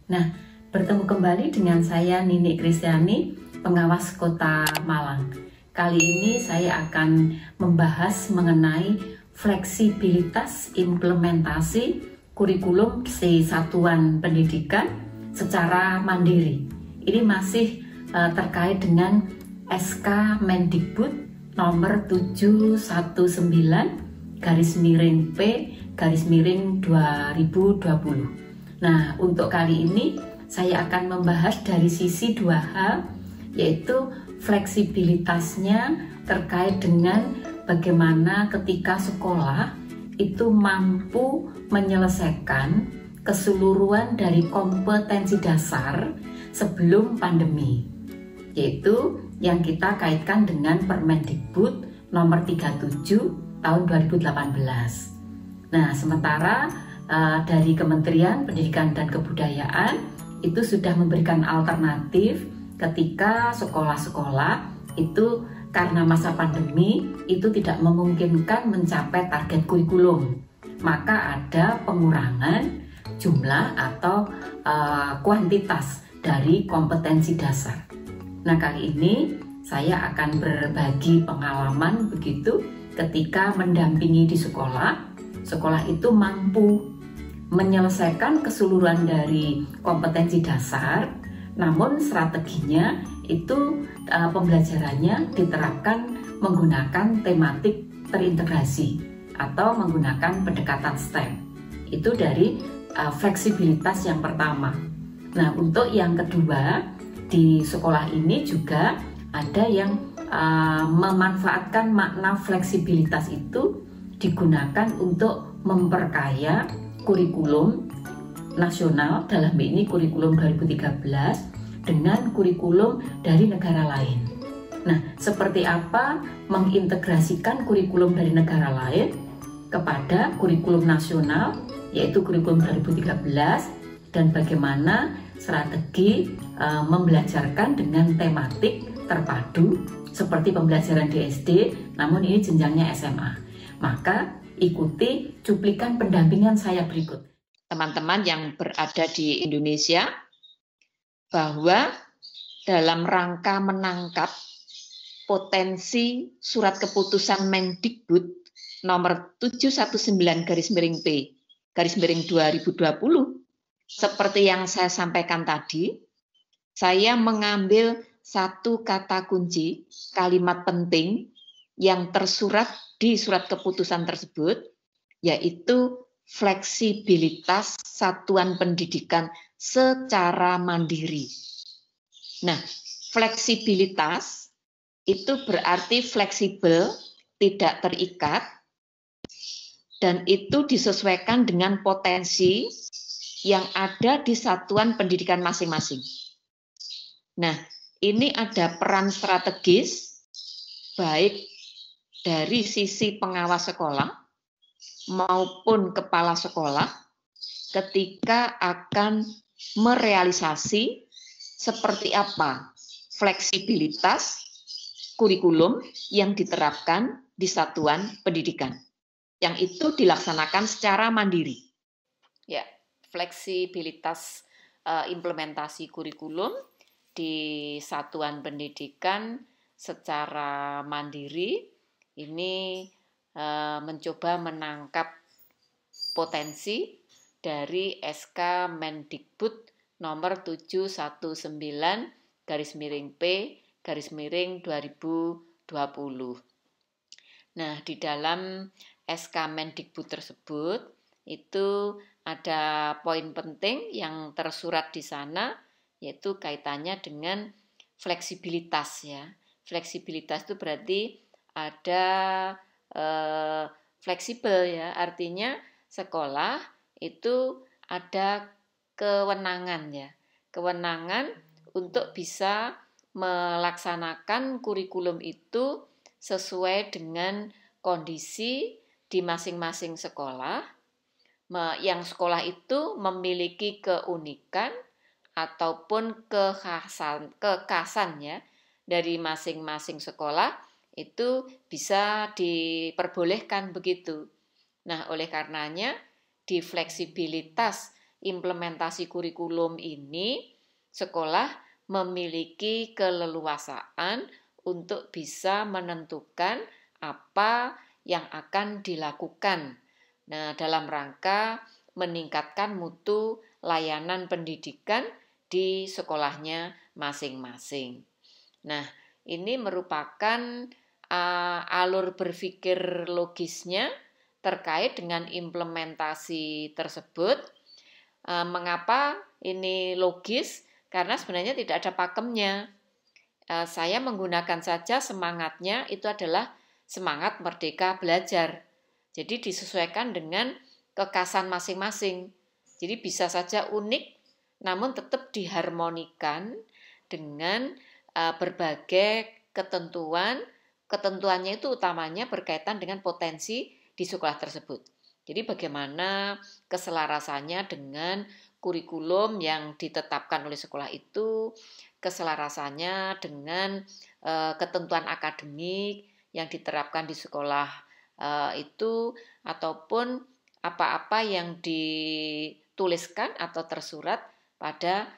Nah, bertemu kembali dengan saya Nini Kristiani, pengawas Kota Malang. Kali ini saya akan membahas mengenai fleksibilitas implementasi kurikulum di satuan pendidikan secara mandiri. Ini masih terkait dengan SK Mendikbud nomor 719/P/2020. Nah, untuk kali ini saya akan membahas dari sisi dua hal, yaitu fleksibilitasnya terkait dengan bagaimana ketika sekolah itu mampu menyelesaikan keseluruhan dari kompetensi dasar sebelum pandemi, yaitu yang kita kaitkan dengan Permendikbud nomor 37 tahun 2018. Nah, sementara dari Kementerian Pendidikan dan Kebudayaan itu sudah memberikan alternatif ketika sekolah-sekolah itu karena masa pandemi itu tidak memungkinkan mencapai target kurikulum, maka ada pengurangan jumlah atau kuantitas dari kompetensi dasar. Nah, kali ini saya akan berbagi pengalaman begitu ketika mendampingi di sekolah. Sekolah itu mampu menyelesaikan keseluruhan dari kompetensi dasar, namun strateginya itu pembelajarannya diterapkan menggunakan tematik terintegrasi atau menggunakan pendekatan STEM. Itu dari fleksibilitas yang pertama. Nah, untuk yang kedua, di sekolah ini juga ada yang memanfaatkan makna fleksibilitas itu digunakan untuk memperkaya kurikulum nasional, dalam ini kurikulum 2013 dengan kurikulum dari negara lain. Nah, seperti apa mengintegrasikan kurikulum dari negara lain kepada kurikulum nasional, yaitu kurikulum 2013, dan bagaimana strategi membelajarkan dengan tematik terpadu seperti pembelajaran di SD, namun ini jenjangnya SMA. Maka ikuti cuplikan pendampingan saya berikut. Teman-teman yang berada di Indonesia, bahwa dalam rangka menangkap potensi surat keputusan Mendikbud nomor 719/P/2020, seperti yang saya sampaikan tadi, saya mengambil satu kata kunci, kalimat penting yang tersurat di surat keputusan tersebut, yaitu fleksibilitas satuan pendidikan secara mandiri. Nah, fleksibilitas itu berarti fleksibel, tidak terikat, dan itu disesuaikan dengan potensi yang ada di satuan pendidikan masing-masing. Nah, ini ada peran strategis, baik dari sisi pengawas sekolah maupun kepala sekolah ketika akan merealisasi seperti apa fleksibilitas kurikulum yang diterapkan di satuan pendidikan, yang itu dilaksanakan secara mandiri. Ya, fleksibilitas implementasi kurikulum di satuan pendidikan secara mandiri ini mencoba menangkap potensi dari SK Mendikbud nomor 719/P/2020. Nah, di dalam SK Mendikbud tersebut itu ada poin penting yang tersurat di sana, yaitu kaitannya dengan fleksibilitas ya. Fleksibilitas itu berarti ada fleksibel ya, artinya sekolah itu ada kewenangan ya, kewenangan untuk bisa melaksanakan kurikulum itu sesuai dengan kondisi di masing-masing sekolah, yang sekolah itu memiliki keunikan ataupun kekhasan ya dari masing-masing sekolah itu bisa diperbolehkan begitu. Nah, oleh karenanya di fleksibilitas implementasi kurikulum ini sekolah memiliki keleluasaan untuk bisa menentukan apa yang akan dilakukan. Nah, dalam rangka meningkatkan mutu layanan pendidikan di sekolahnya masing-masing. Nah, ini merupakan alur berpikir logisnya terkait dengan implementasi tersebut. Mengapa ini logis? Karena sebenarnya tidak ada pakemnya. Saya menggunakan saja semangatnya itu adalah semangat merdeka belajar. Jadi disesuaikan dengan kekhasan masing-masing. Jadi bisa saja unik, namun tetap diharmonikan dengan berbagai ketentuan. Ketentuannya itu utamanya berkaitan dengan potensi di sekolah tersebut. Jadi bagaimana keselarasannya dengan kurikulum yang ditetapkan oleh sekolah itu, keselarasannya dengan ketentuan akademik yang diterapkan di sekolah itu, ataupun apa-apa yang dituliskan atau tersurat pada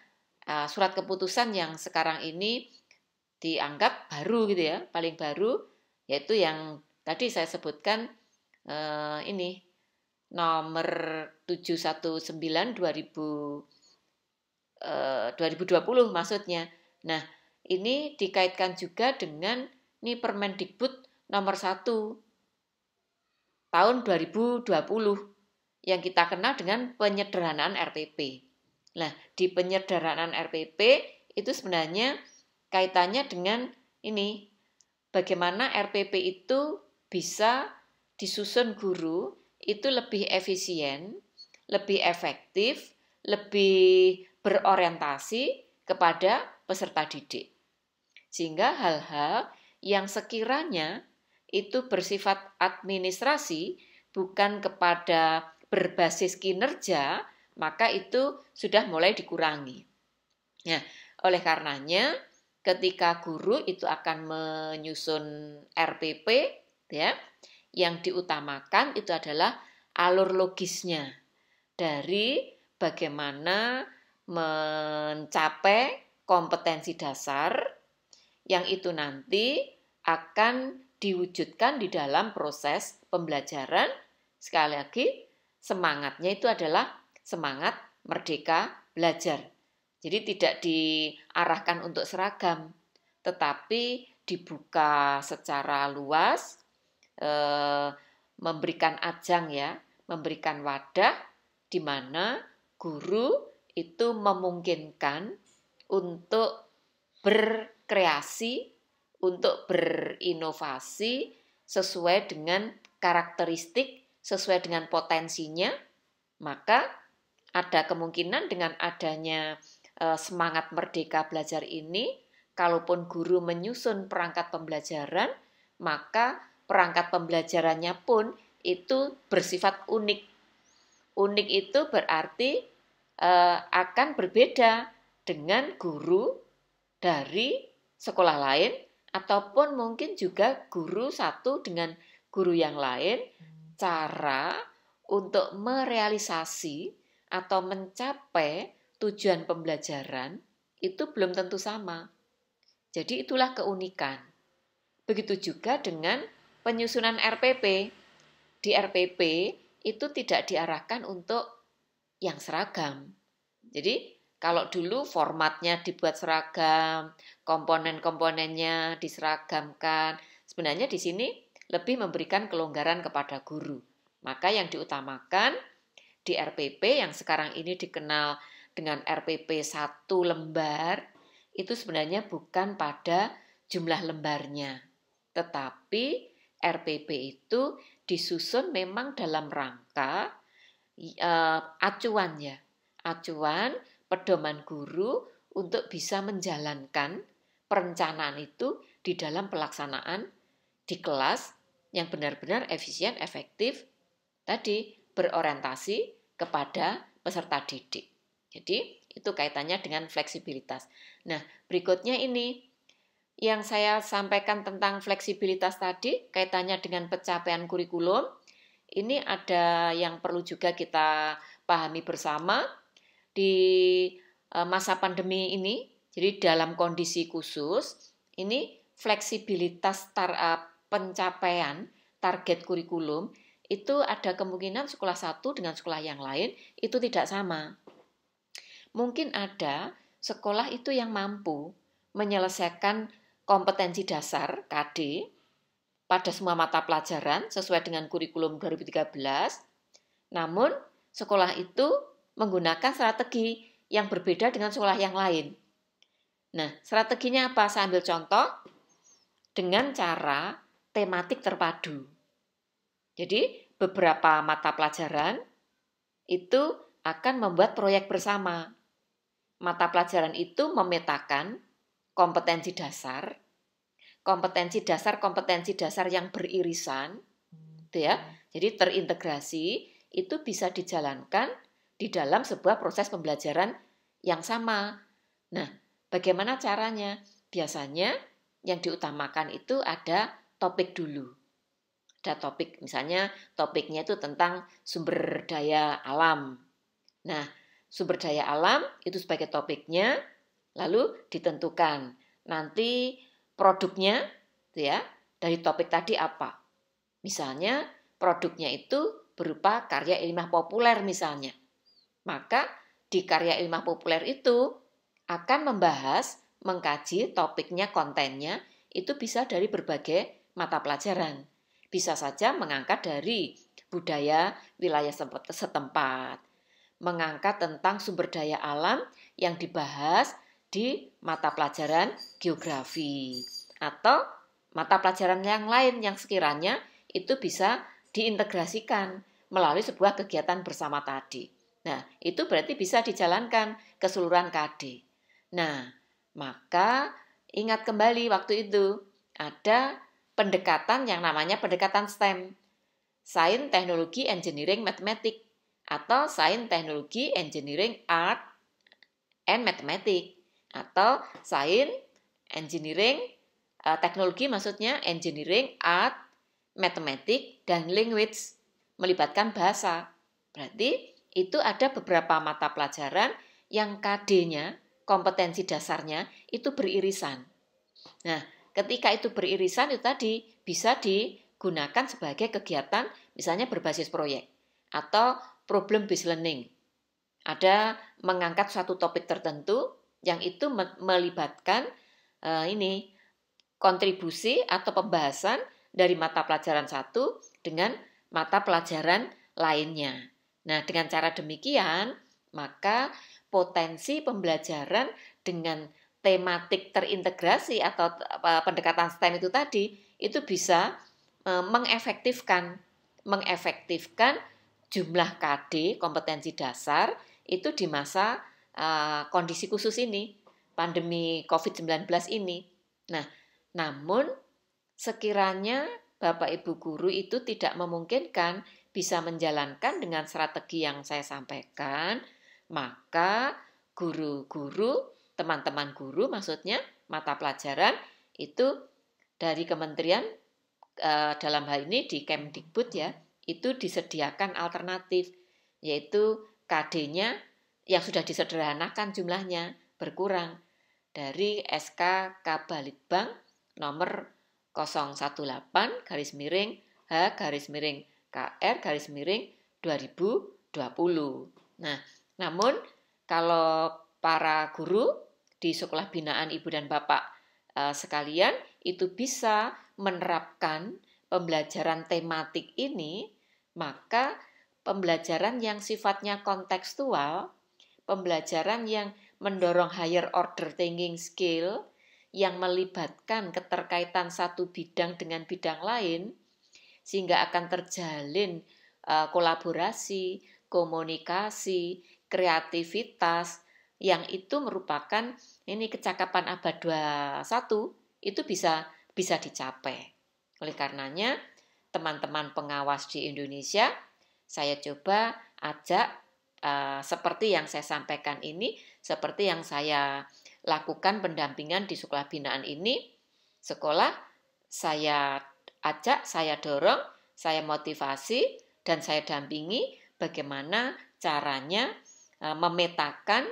surat keputusan yang sekarang ini dianggap baru gitu ya, paling baru, yaitu yang tadi saya sebutkan ini nomor 719/2020 maksudnya. Nah, ini dikaitkan juga dengan ini Permendikbud nomor 1 tahun 2020 yang kita kenal dengan penyederhanaan RPP. Nah, di penyederhanaan RPP itu sebenarnya kaitannya dengan ini, bagaimana RPP itu bisa disusun guru itu lebih efisien, lebih efektif, lebih berorientasi kepada peserta didik. Sehingga hal-hal yang sekiranya itu bersifat administrasi, bukan kepada berbasis kinerja, maka itu sudah mulai dikurangi. Nah, oleh karenanya ketika guru itu akan menyusun RPP, ya, yang diutamakan itu adalah alur logisnya dari bagaimana mencapai kompetensi dasar yang itu nanti akan diwujudkan di dalam proses pembelajaran. Sekali lagi, semangatnya itu adalah semangat merdeka belajar. Jadi tidak diarahkan untuk seragam, tetapi dibuka secara luas, memberikan ajang ya, memberikan wadah di mana guru itu memungkinkan untuk berkreasi, untuk berinovasi sesuai dengan karakteristik, sesuai dengan potensinya. Maka ada kemungkinan dengan adanya semangat merdeka belajar ini, kalaupun guru menyusun perangkat pembelajaran, maka perangkat pembelajarannya pun itu bersifat unik. Unik itu berarti akan berbeda dengan guru dari sekolah lain, ataupun mungkin juga guru satu dengan guru yang lain, cara untuk merealisasi atau mencapai tujuan pembelajaran itu belum tentu sama. Jadi itulah keunikan. Begitu juga dengan penyusunan RPP. Di RPP itu tidak diarahkan untuk yang seragam. Jadi kalau dulu formatnya dibuat seragam, komponen-komponennya diseragamkan, sebenarnya di sini lebih memberikan kelonggaran kepada guru. Maka yang diutamakan di RPP yang sekarang ini dikenal dengan RPP 1 lembar, itu sebenarnya bukan pada jumlah lembarnya. Tetapi RPP itu disusun memang dalam rangka acuan ya. Acuan pedoman guru untuk bisa menjalankan perencanaan itu di dalam pelaksanaan di kelas yang benar-benar efisien, efektif, tadi berorientasi kepada peserta didik. Jadi itu kaitannya dengan fleksibilitas. Nah, berikutnya ini yang saya sampaikan tentang fleksibilitas tadi, kaitannya dengan pencapaian kurikulum. Ini ada yang perlu juga kita pahami bersama, di masa pandemi ini, jadi dalam kondisi khusus, ini fleksibilitas pencapaian target kurikulum itu ada kemungkinan sekolah satu dengan sekolah yang lain itu tidak sama. Mungkin ada sekolah itu yang mampu menyelesaikan kompetensi dasar KD pada semua mata pelajaran sesuai dengan kurikulum 2013, namun sekolah itu menggunakan strategi yang berbeda dengan sekolah yang lain. Nah, strateginya apa? Saya ambil contoh dengan cara tematik terpadu. Jadi, beberapa mata pelajaran itu akan membuat proyek bersama. Mata pelajaran itu memetakan kompetensi dasar yang beririsan, gitu ya. Jadi terintegrasi itu bisa dijalankan di dalam sebuah proses pembelajaran yang sama. Nah, bagaimana caranya? Biasanya yang diutamakan itu ada topik dulu. Ada topik, misalnya topiknya itu tentang sumber daya alam. Nah, sumber daya alam itu sebagai topiknya, lalu ditentukan nanti produknya ya dari topik tadi apa. Misalnya produknya itu berupa karya ilmiah populer misalnya. Maka di karya ilmiah populer itu akan membahas, mengkaji topiknya, kontennya, itu bisa dari berbagai mata pelajaran. Bisa saja mengangkat dari budaya wilayah setempat, mengangkat tentang sumber daya alam yang dibahas di mata pelajaran geografi, atau mata pelajaran yang lain yang sekiranya itu bisa diintegrasikan melalui sebuah kegiatan bersama tadi. Nah, itu berarti bisa dijalankan keseluruhan KD. Nah, maka ingat kembali waktu itu ada pendekatan yang namanya pendekatan STEM. Sains, Teknologi, Engineering, Mathematics, atau Sains, Teknologi, Engineering, Art, and Mathematics, atau Sains, Engineering, Teknologi maksudnya Engineering, Art, Mathematics, dan Language, melibatkan bahasa. Berarti itu ada beberapa mata pelajaran yang KD-nya, kompetensi dasarnya, itu beririsan. Nah, ketika itu beririsan itu tadi bisa digunakan sebagai kegiatan misalnya berbasis proyek atau problem based learning. Ada mengangkat suatu topik tertentu yang itu melibatkan kontribusi atau pembahasan dari mata pelajaran satu dengan mata pelajaran lainnya. Nah, dengan cara demikian, maka potensi pembelajaran dengan tematik terintegrasi atau pendekatan STEM itu tadi, itu bisa mengefektifkan jumlah KD, kompetensi dasar, itu di masa kondisi khusus ini, pandemi COVID-19 ini. Nah, namun sekiranya Bapak Ibu guru itu tidak memungkinkan bisa menjalankan dengan strategi yang saya sampaikan, maka guru-guru, teman-teman guru maksudnya mata pelajaran itu dari kementerian dalam hal ini di Kemdikbud ya, itu disediakan alternatif, yaitu KD-nya yang sudah disederhanakan jumlahnya berkurang dari SK Kabalitbang nomor 018-H-KR-2020. Nah, namun kalau para guru di sekolah binaan Ibu dan Bapak sekalian itu bisa menerapkan pembelajaran tematik ini, maka pembelajaran yang sifatnya kontekstual, pembelajaran yang mendorong higher order thinking skill, yang melibatkan keterkaitan satu bidang dengan bidang lain, sehingga akan terjalin kolaborasi, komunikasi, kreativitas, yang itu merupakan ini kecakapan abad 21, itu bisa dicapai. Oleh karenanya, teman-teman pengawas di Indonesia, saya coba ajak seperti yang saya sampaikan ini, seperti yang saya lakukan pendampingan di sekolah binaan ini, sekolah saya ajak, saya dorong, saya motivasi, dan saya dampingi bagaimana caranya memetakan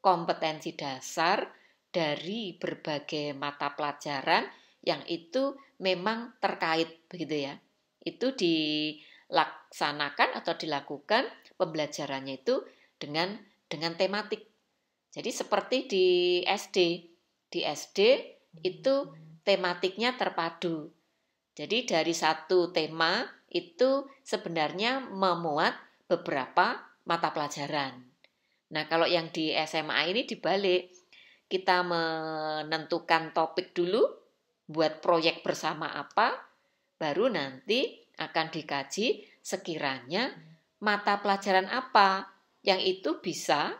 kompetensi dasar dari berbagai mata pelajaran yang itu memang terkait begitu ya. Itu dilaksanakan atau dilakukan pembelajarannya itu dengan tematik. Jadi seperti di SD. Di SD itu tematiknya terpadu. Jadi dari satu tema itu sebenarnya memuat beberapa mata pelajaran. Nah, kalau yang di SMA ini dibalik. Kita menentukan topik dulu, buat proyek bersama apa, baru nanti akan dikaji sekiranya mata pelajaran apa yang itu bisa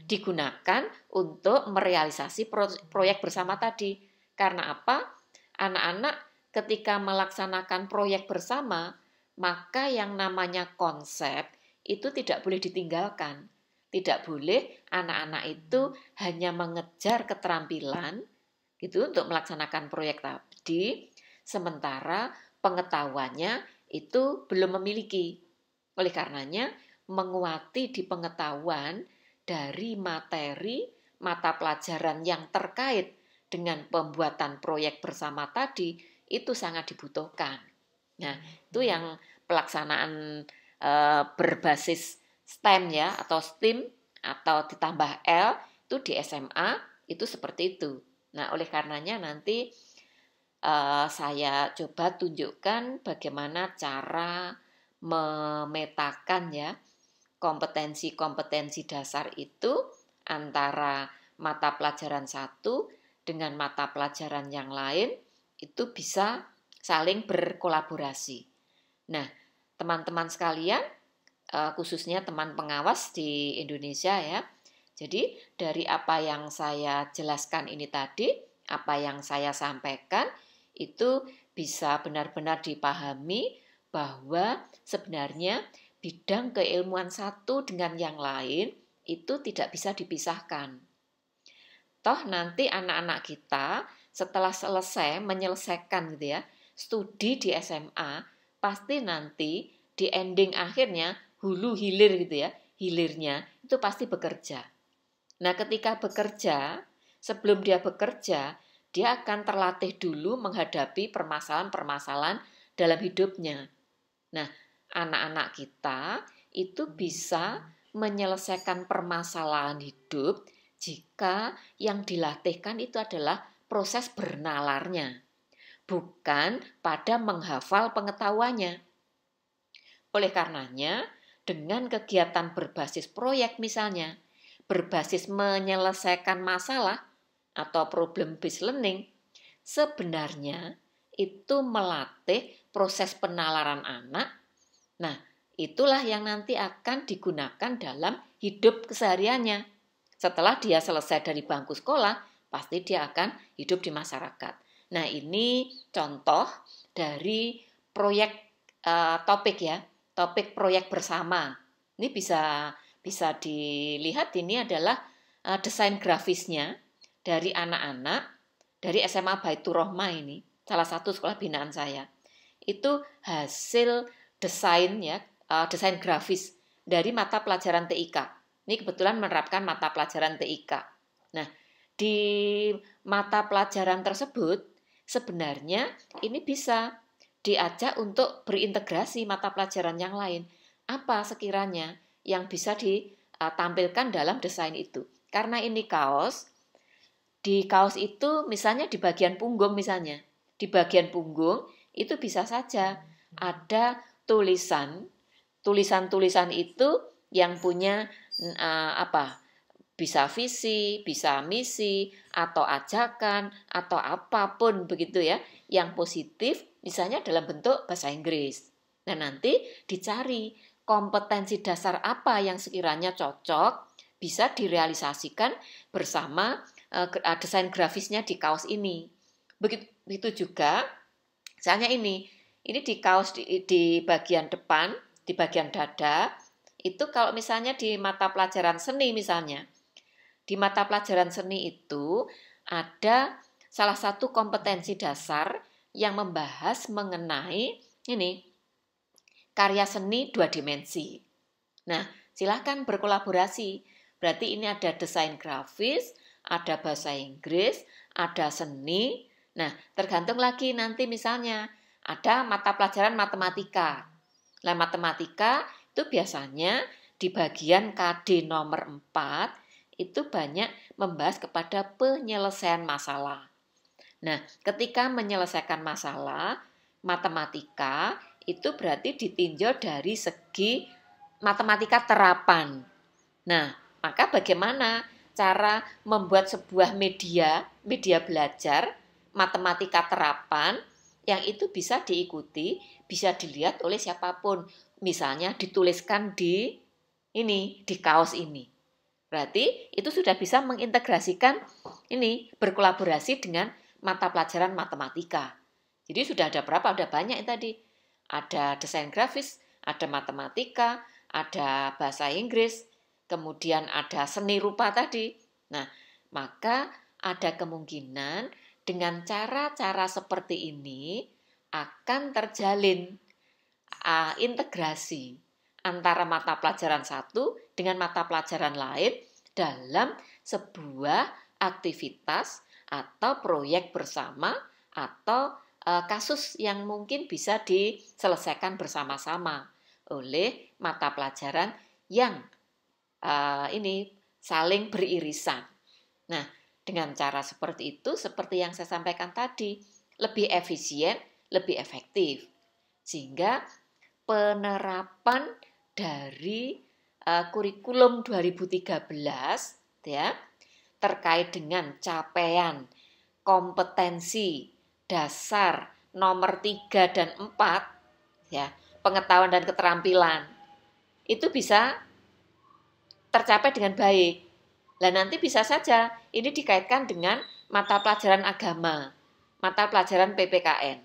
digunakan untuk merealisasi proyek bersama tadi. Karena apa? Anak-anak ketika melaksanakan proyek bersama, maka yang namanya konsep itu tidak boleh ditinggalkan. Tidak boleh anak-anak itu hanya mengejar keterampilan gitu untuk melaksanakan proyek tadi, sementara pengetahuannya itu belum memiliki. Oleh karenanya, menguati di pengetahuan dari materi mata pelajaran yang terkait dengan pembuatan proyek bersama tadi itu sangat dibutuhkan. Nah, itu yang pelaksanaan berbasis STEM ya, atau STEAM atau ditambah L itu di SMA itu seperti itu. Nah, oleh karenanya nanti saya coba tunjukkan bagaimana cara memetakan ya kompetensi-kompetensi dasar itu antara mata pelajaran satu dengan mata pelajaran yang lain itu bisa saling berkolaborasi. Nah, teman-teman sekalian, khususnya teman pengawas di Indonesia ya. Jadi dari apa yang saya jelaskan ini tadi, apa yang saya sampaikan itu bisa benar-benar dipahami bahwa sebenarnya bidang keilmuan satu dengan yang lain itu tidak bisa dipisahkan. Toh nanti anak-anak kita setelah selesai menyelesaikan gitu ya, studi di SMA, pasti nanti di ending akhirnya hulu hilir gitu ya, hilirnya itu pasti bekerja. Nah, ketika bekerja, sebelum dia bekerja, dia akan terlatih dulu menghadapi permasalahan-permasalahan dalam hidupnya. Nah, anak-anak kita itu bisa menyelesaikan permasalahan hidup jika yang dilatihkan itu adalah proses bernalarnya, bukan pada menghafal pengetahuannya. Oleh karenanya, dengan kegiatan berbasis proyek misalnya, berbasis menyelesaikan masalah atau problem based learning, sebenarnya itu melatih proses penalaran anak. Nah, itulah yang nanti akan digunakan dalam hidup kesehariannya. Setelah dia selesai dari bangku sekolah, pasti dia akan hidup di masyarakat. Nah, ini contoh dari proyek topik ya. Topik proyek bersama. Ini bisa dilihat ini adalah desain grafisnya dari anak-anak dari SMA Baitur Rohmah ini, salah satu sekolah binaan saya. Itu hasil desain ya, desain grafis dari mata pelajaran TIK. Ini kebetulan menerapkan mata pelajaran TIK. Nah, di mata pelajaran tersebut sebenarnya ini bisa diajak untuk berintegrasi mata pelajaran yang lain. Apa sekiranya yang bisa ditampilkan dalam desain itu? Karena ini kaos, di kaos itu misalnya di bagian punggung misalnya. Di bagian punggung itu bisa saja ada tulisan-tulisan itu yang punya bisa visi, bisa misi, atau ajakan, atau apapun begitu ya, yang positif, misalnya dalam bentuk bahasa Inggris. Nah, nanti dicari kompetensi dasar apa yang sekiranya cocok, bisa direalisasikan bersama desain grafisnya di kaos ini. Begitu juga, misalnya ini di kaos di bagian depan, di bagian dada, itu kalau misalnya di mata pelajaran seni misalnya, di mata pelajaran seni itu ada salah satu kompetensi dasar yang membahas mengenai ini karya seni 2 dimensi. Nah, silahkan berkolaborasi. Berarti ini ada desain grafis, ada bahasa Inggris, ada seni. Nah, tergantung lagi nanti misalnya ada mata pelajaran matematika. Nah, matematika itu biasanya di bagian KD nomor 4 itu banyak membahas kepada penyelesaian masalah. Nah, ketika menyelesaikan masalah, matematika itu berarti ditinjau dari segi matematika terapan. Nah, maka bagaimana cara membuat sebuah media belajar matematika terapan yang itu bisa diikuti, bisa dilihat oleh siapapun. Misalnya dituliskan di kaos ini. Berarti itu sudah bisa mengintegrasikan berkolaborasi dengan mata pelajaran matematika. Jadi sudah ada berapa? Ada banyak tadi. Ada desain grafis, ada matematika, ada bahasa Inggris, kemudian ada seni rupa tadi. Nah, maka ada kemungkinan dengan cara-cara seperti ini akan terjalin integrasi antara mata pelajaran satu dengan mata pelajaran lain dalam sebuah aktivitas atau proyek bersama atau kasus yang mungkin bisa diselesaikan bersama-sama oleh mata pelajaran yang saling beririsan. Nah, dengan cara seperti itu, seperti yang saya sampaikan tadi, lebih efisien, lebih efektif. Sehingga penerapan dari kurikulum 2013 ya terkait dengan capaian kompetensi dasar nomor 3 dan 4 ya, pengetahuan dan keterampilan itu bisa tercapai dengan baik. Nah, nanti bisa saja ini dikaitkan dengan mata pelajaran agama, mata pelajaran PPKN.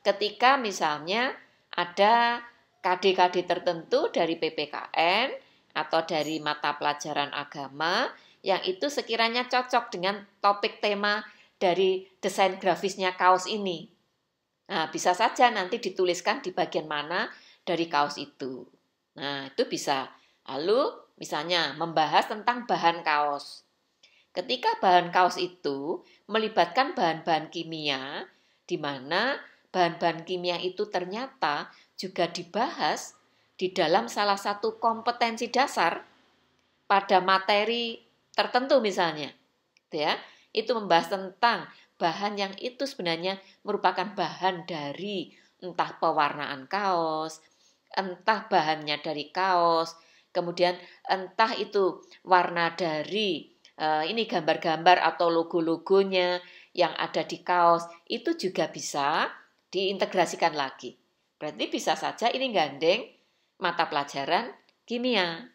Ketika misalnya ada KD-KD tertentu dari PPKN atau dari mata pelajaran agama yang itu sekiranya cocok dengan topik tema dari desain grafisnya kaos ini. Nah, bisa saja nanti dituliskan di bagian mana dari kaos itu. Nah, itu bisa. Lalu, misalnya membahas tentang bahan kaos. Ketika bahan kaos itu melibatkan bahan-bahan kimia, di mana bahan-bahan kimia itu ternyata juga dibahas di dalam salah satu kompetensi dasar pada materi tertentu misalnya. Ya, itu membahas tentang bahan yang itu sebenarnya merupakan bahan dari entah pewarnaan kaos, entah bahannya dari kaos, kemudian entah itu warna dari gambar-gambar atau logo-logonya yang ada di kaos, itu juga bisa diintegrasikan lagi. Berarti bisa saja ini gandeng mata pelajaran kimia,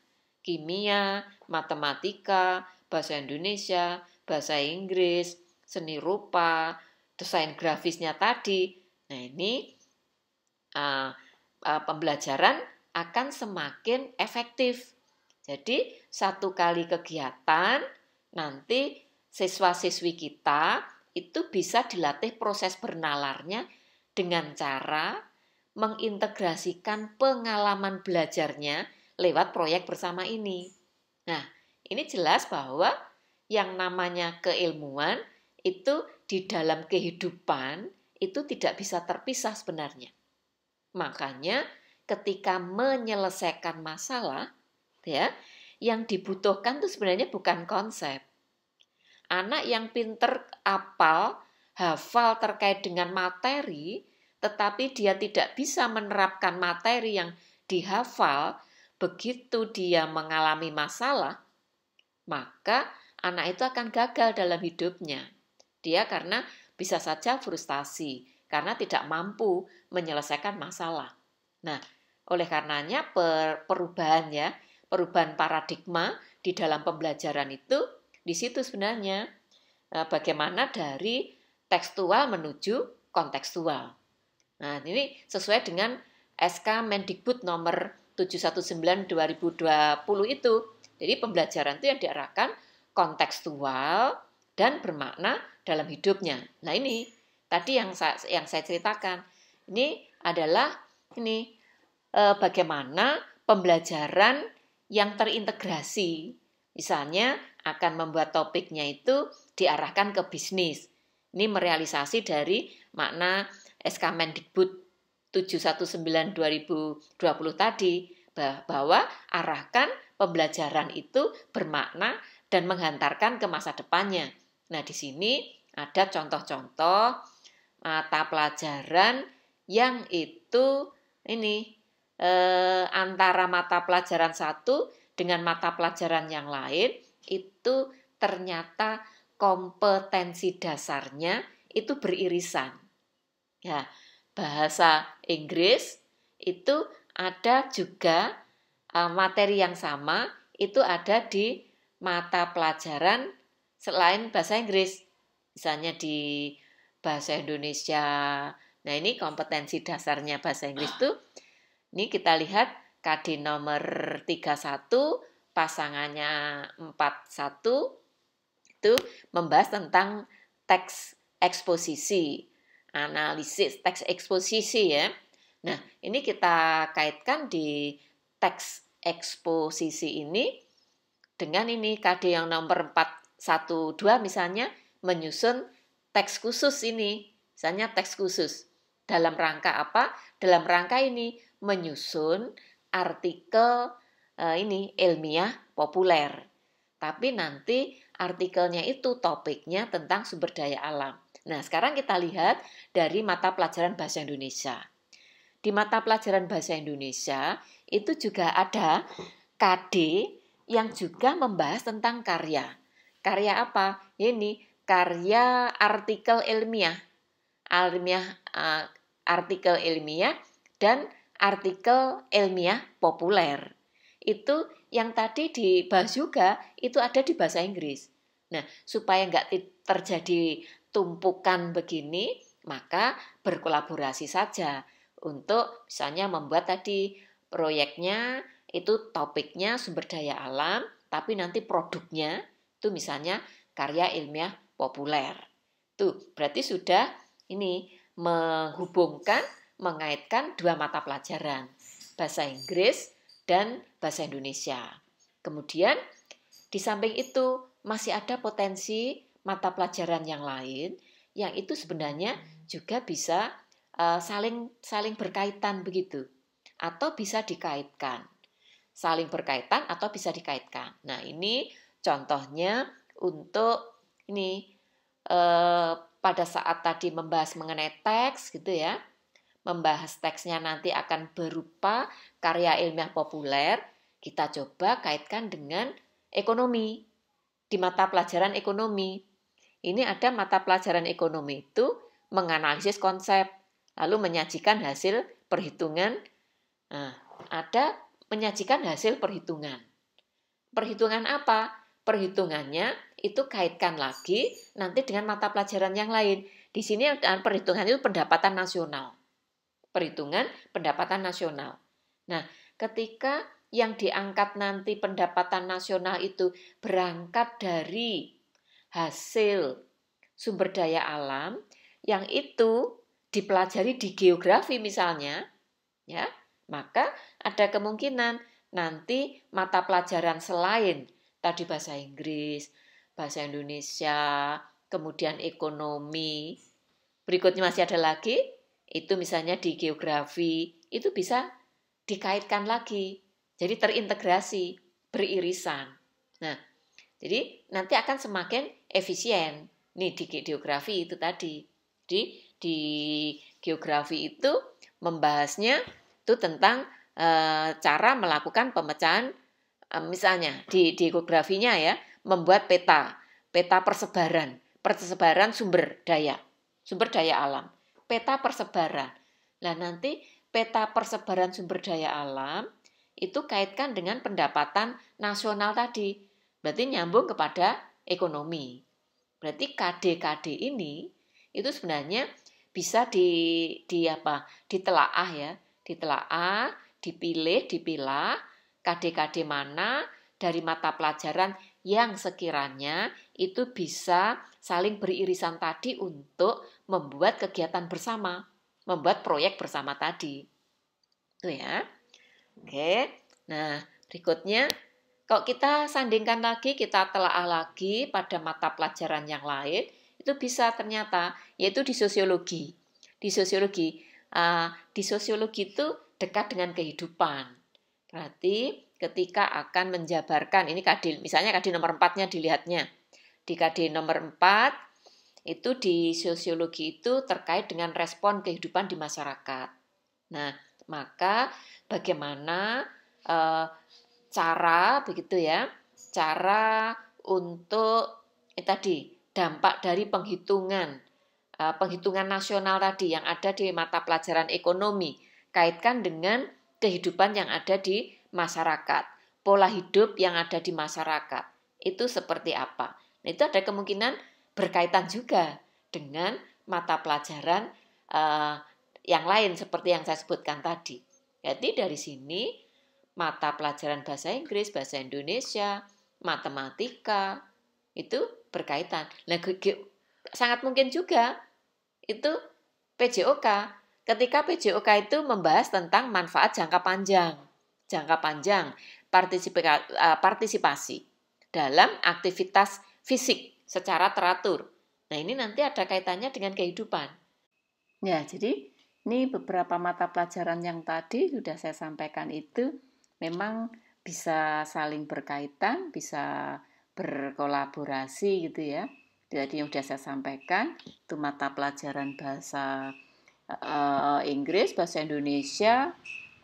matematika, bahasa Indonesia, bahasa Inggris, seni rupa, desain grafisnya tadi. Nah, ini pembelajaran akan semakin efektif. Jadi, satu kali kegiatan, nanti siswa-siswi kita itu bisa dilatih proses bernalarnya dengan cara mengintegrasikan pengalaman belajarnya lewat proyek bersama ini. Nah, ini jelas bahwa yang namanya keilmuan itu di dalam kehidupan itu tidak bisa terpisah sebenarnya. Makanya ketika menyelesaikan masalah, ya, yang dibutuhkan itu sebenarnya bukan konsep. Anak yang pinter hafal terkait dengan materi, tetapi dia tidak bisa menerapkan materi yang dihafal, begitu dia mengalami masalah, maka anak itu akan gagal dalam hidupnya. Dia karena bisa saja frustasi, karena tidak mampu menyelesaikan masalah. Nah, oleh karenanya perubahan paradigma di dalam pembelajaran itu, di situ sebenarnya bagaimana dari tekstual menuju kontekstual. Nah, ini sesuai dengan SK Mendikbud nomor 719/2020 itu. Jadi pembelajaran itu yang diarahkan kontekstual dan bermakna dalam hidupnya. Nah, ini tadi yang saya ceritakan. Ini adalah bagaimana pembelajaran yang terintegrasi. Misalnya akan membuat topiknya itu diarahkan ke bisnis. Ini merealisasi dari makna SK Mendikbud 719/2020 tadi, bahwa arahkan pembelajaran itu bermakna dan menghantarkan ke masa depannya. Nah, di sini ada contoh-contoh mata pelajaran yang itu antara mata pelajaran satu dengan mata pelajaran yang lain itu ternyata kompetensi dasarnya itu beririsan. Ya, bahasa Inggris itu ada juga materi yang sama itu ada di mata pelajaran selain bahasa Inggris. Misalnya di bahasa Indonesia. Nah, ini kompetensi dasarnya bahasa Inggris itu. Ini kita lihat KD nomor 31 pasangannya 41 itu membahas tentang teks eksposisi, analisis teks eksposisi ya. Nah, ini kita kaitkan di teks eksposisi ini dengan ini KD yang nomor 412 misalnya menyusun teks khusus ini. Misalnya teks khusus. Dalam rangka apa? Dalam rangka ini menyusun artikel ilmiah populer. Tapi nanti artikelnya itu topiknya tentang sumber daya alam. Nah, sekarang kita lihat dari mata pelajaran bahasa Indonesia. Di mata pelajaran bahasa Indonesia itu juga ada KD yang juga membahas tentang karya. Karya apa? Ini karya artikel ilmiah. Artikel ilmiah dan artikel ilmiah populer. Itu yang tadi dibahas juga itu ada di bahasa Inggris. Nah, supaya nggak terjadi tumpukan begini, maka berkolaborasi saja untuk misalnya membuat tadi proyeknya itu topiknya sumber daya alam, tapi nanti produknya itu misalnya karya ilmiah populer. Tuh, berarti sudah ini menghubungkan, mengaitkan dua mata pelajaran, bahasa Inggris dan bahasa Indonesia. Kemudian di samping itu masih ada potensi mata pelajaran yang lain yang itu sebenarnya juga bisa saling berkaitan begitu atau bisa dikaitkan. Saling berkaitan atau bisa dikaitkan. Nah, ini contohnya untuk ini pada saat tadi membahas mengenai teks gitu ya. Membahas teksnya nanti akan berupa karya ilmiah populer, kita coba kaitkan dengan ekonomi. Di mata pelajaran ekonomi. Ini ada mata pelajaran ekonomi itu menganalisis konsep, lalu menyajikan hasil perhitungan. Nah, ada menyajikan hasil perhitungan. Perhitungan apa? Perhitungannya itu kaitkan lagi nanti dengan mata pelajaran yang lain. Di sini perhitungan itu pendapatan nasional. Perhitungan pendapatan nasional. Nah, ketika yang diangkat nanti pendapatan nasional itu berangkat dari hasil sumber daya alam yang itu dipelajari di geografi misalnya, ya, maka ada kemungkinan nanti mata pelajaran selain tadi bahasa Inggris, bahasa Indonesia, kemudian ekonomi, berikutnya masih ada lagi, itu misalnya di geografi, itu bisa dikaitkan lagi. Jadi terintegrasi, beririsan. Nah, jadi nanti akan semakin efisien. Nih di geografi itu tadi. Di geografi itu membahasnya itu tentang cara melakukan pemecahan, misalnya di geografinya ya, membuat peta persebaran sumber daya alam. Peta persebaran. Nah, nanti peta persebaran sumber daya alam itu kaitkan dengan pendapatan nasional tadi. Berarti nyambung kepada ekonomi. Berarti KD-KD ini itu sebenarnya bisa ditelaah ya, ditelaah, dipilah KD-KD mana dari mata pelajaran yang sekiranya itu bisa saling beririsan tadi untuk membuat kegiatan bersama, membuat proyek bersama tadi. Itu ya. Oke. Nah, Berikutnya, kalau kita sandingkan lagi, kita telaah lagi pada mata pelajaran yang lain, itu bisa ternyata, yaitu di sosiologi. Di sosiologi, di sosiologi itu dekat dengan kehidupan. Berarti ketika akan menjabarkan, ini KD, misalnya KD nomor 4-nya dilihatnya. Di KD nomor 4, itu di sosiologi itu terkait dengan respon kehidupan di masyarakat. Nah, maka bagaimana cara begitu ya, cara untuk tadi dampak dari penghitungan nasional tadi yang ada di mata pelajaran ekonomi, kaitkan dengan kehidupan yang ada di masyarakat, pola hidup yang ada di masyarakat, itu seperti apa. Nah, itu ada kemungkinan berkaitan juga dengan mata pelajaran yang lain seperti yang saya sebutkan tadi. Jadi dari sini mata pelajaran bahasa Inggris, bahasa Indonesia, matematika, itu berkaitan. Nah, sangat mungkin juga itu PJOK. Ketika PJOK itu membahas tentang manfaat jangka panjang partisipasi dalam aktivitas fisik secara teratur. Nah, ini nanti ada kaitannya dengan kehidupan. Ya, jadi ini beberapa mata pelajaran yang tadi sudah saya sampaikan itu memang bisa saling berkaitan, bisa berkolaborasi gitu ya. Jadi yang sudah saya sampaikan itu mata pelajaran bahasa Inggris, bahasa Indonesia,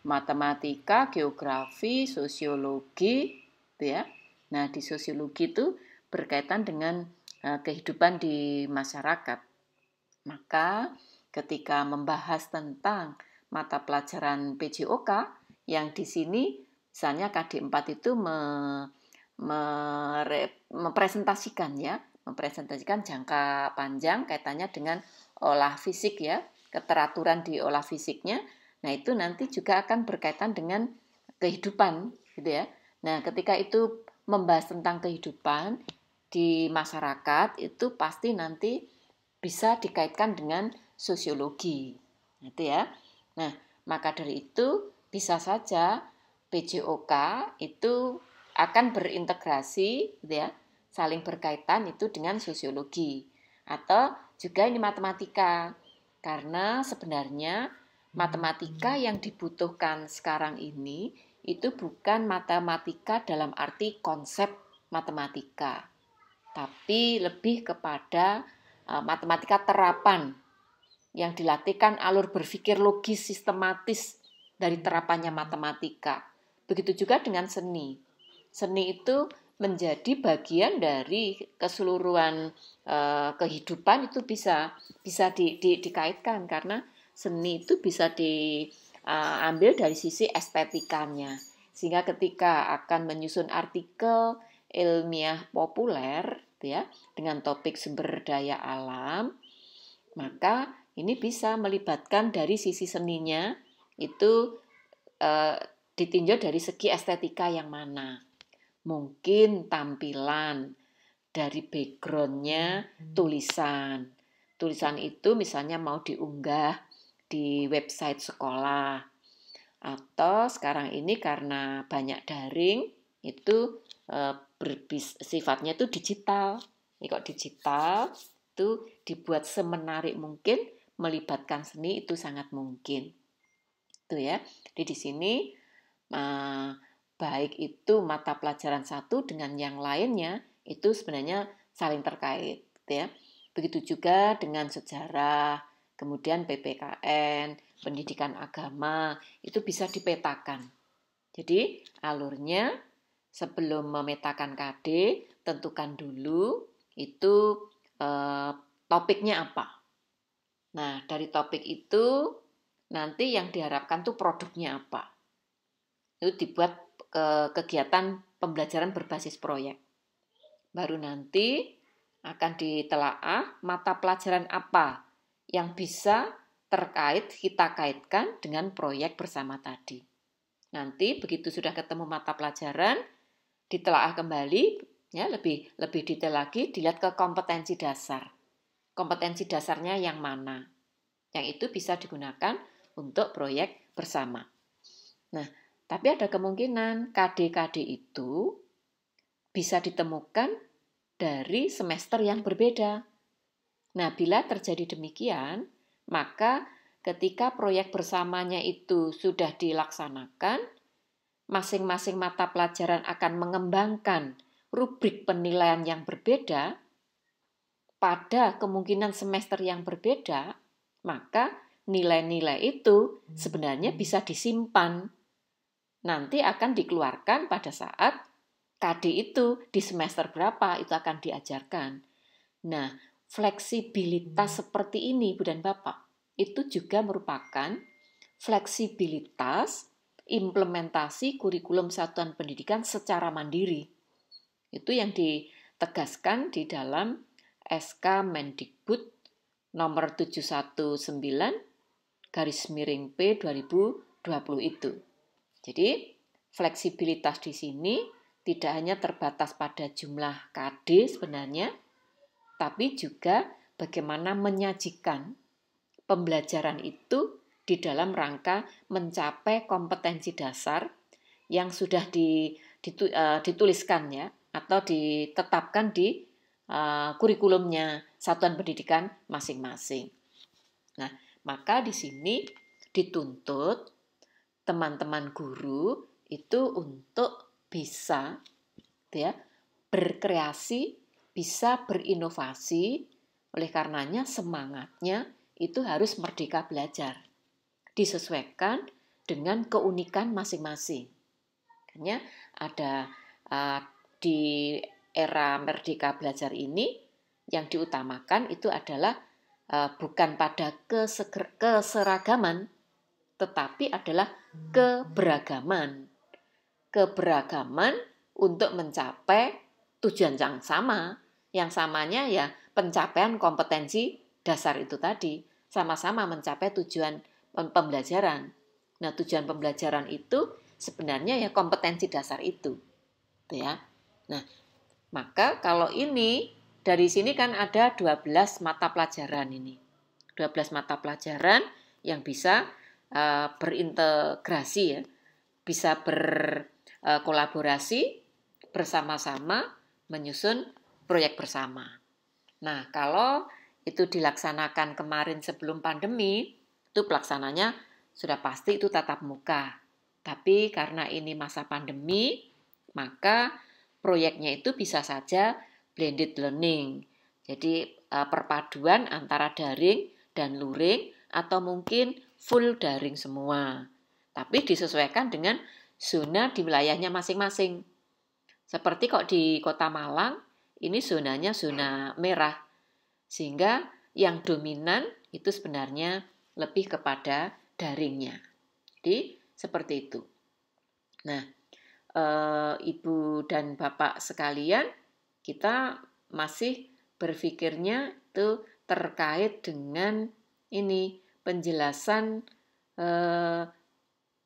matematika, geografi, sosiologi, gitu ya. Nah, di sosiologi itu berkaitan dengan kehidupan di masyarakat. Maka ketika membahas tentang mata pelajaran PJOK yang di sini misalnya KD 4 itu mempresentasikan jangka panjang kaitannya dengan olah fisik ya, keteraturan di olah fisiknya. Nah, itu nanti juga akan berkaitan dengan kehidupan gitu ya. Nah, ketika itu membahas tentang kehidupan di masyarakat itu pasti nanti bisa dikaitkan dengan sosiologi. Gitu ya. Nah, maka dari itu bisa saja PJOK itu akan berintegrasi gitu ya, saling berkaitan itu dengan sosiologi atau juga ini matematika. Karena sebenarnya matematika yang dibutuhkan sekarang ini itu bukan matematika dalam arti konsep matematika, tapi lebih kepada matematika terapan yang dilatihkan alur berpikir logis sistematis dari terapannya matematika. Begitu juga dengan seni. Seni itu menjadi bagian dari keseluruhan kehidupan, itu bisa dikaitkan karena seni itu bisa diambil dari sisi estetikanya. Sehingga ketika akan menyusun artikel ilmiah populer ya, dengan topik sumber daya alam, maka ini bisa melibatkan dari sisi seninya itu ditinjau dari segi estetika yang mana. Mungkin tampilan, dari backgroundnya tulisan. Tulisan itu misalnya mau diunggah di website sekolah. Atau sekarang ini karena banyak daring, itu sifatnya itu digital. Ini kok digital, itu dibuat semenarik mungkin, melibatkan seni itu sangat mungkin. Itu ya. Jadi di sini baik itu mata pelajaran satu dengan yang lainnya itu sebenarnya saling terkait, gitu ya. Begitu juga dengan sejarah, kemudian PPKN, pendidikan agama, itu bisa dipetakan. Jadi alurnya sebelum memetakan KD, tentukan dulu itu topiknya apa. Nah, dari topik itu nanti yang diharapkan tuh produknya apa. Itu dibuat kegiatan pembelajaran berbasis proyek. Baru nanti akan ditelaah mata pelajaran apa yang bisa kita kaitkan dengan proyek bersama tadi. Nanti begitu sudah ketemu mata pelajaran, ditelaah kembali, ya lebih detail lagi, dilihat ke kompetensi dasar. Kompetensi dasarnya yang mana? Yang itu bisa digunakan untuk proyek bersama. Nah, Tapi ada kemungkinan KD-KD itu bisa ditemukan dari semester yang berbeda. Nah, bila terjadi demikian, maka ketika proyek bersamanya itu sudah dilaksanakan, masing-masing mata pelajaran akan mengembangkan rubrik penilaian yang berbeda pada kemungkinan semester yang berbeda, maka nilai-nilai itu sebenarnya bisa disimpan. Nanti akan dikeluarkan pada saat KD itu di semester berapa itu akan diajarkan. Nah, fleksibilitas seperti ini, Ibu dan Bapak, itu juga merupakan fleksibilitas implementasi kurikulum satuan pendidikan secara mandiri. Itu yang ditegaskan di dalam SK Mendikbud nomor 719 P 2020 itu. Jadi, fleksibilitas di sini tidak hanya terbatas pada jumlah KD sebenarnya, tapi juga bagaimana menyajikan pembelajaran itu di dalam rangka mencapai kompetensi dasar yang sudah dituliskan ya, atau ditetapkan di kurikulumnya satuan pendidikan masing-masing. Nah, maka di sini dituntut teman-teman guru itu untuk bisa ya berkreasi, bisa berinovasi. Oleh karenanya semangatnya itu harus merdeka belajar, disesuaikan dengan keunikan masing-masing. Makanya ada di era merdeka belajar ini yang diutamakan itu adalah bukan pada keseragaman, tetapi adalah keberagaman. Keberagaman untuk mencapai tujuan yang sama. Yang samanya ya pencapaian kompetensi dasar itu tadi. Sama-sama mencapai tujuan pembelajaran. Nah, tujuan pembelajaran itu sebenarnya ya kompetensi dasar itu. Ya. Nah, maka kalau ini dari sini kan ada 12 mata pelajaran ini. 12 mata pelajaran yang bisa berintegrasi ya, bisa berkolaborasi bersama-sama menyusun proyek bersama. Nah, kalau itu dilaksanakan kemarin sebelum pandemi, itu pelaksananya sudah pasti itu tatap muka. Tapi karena ini masa pandemi, maka proyeknya itu bisa saja blended learning. Jadi perpaduan antara daring dan luring atau mungkin full daring semua. Tapi disesuaikan dengan zona di wilayahnya masing-masing. Seperti kok di Kota Malang, ini zonanya zona merah. Sehingga yang dominan itu sebenarnya lebih kepada daringnya. Jadi seperti itu. Nah, Ibu dan Bapak sekalian, kita masih berpikirnya itu terkait dengan ini penjelasan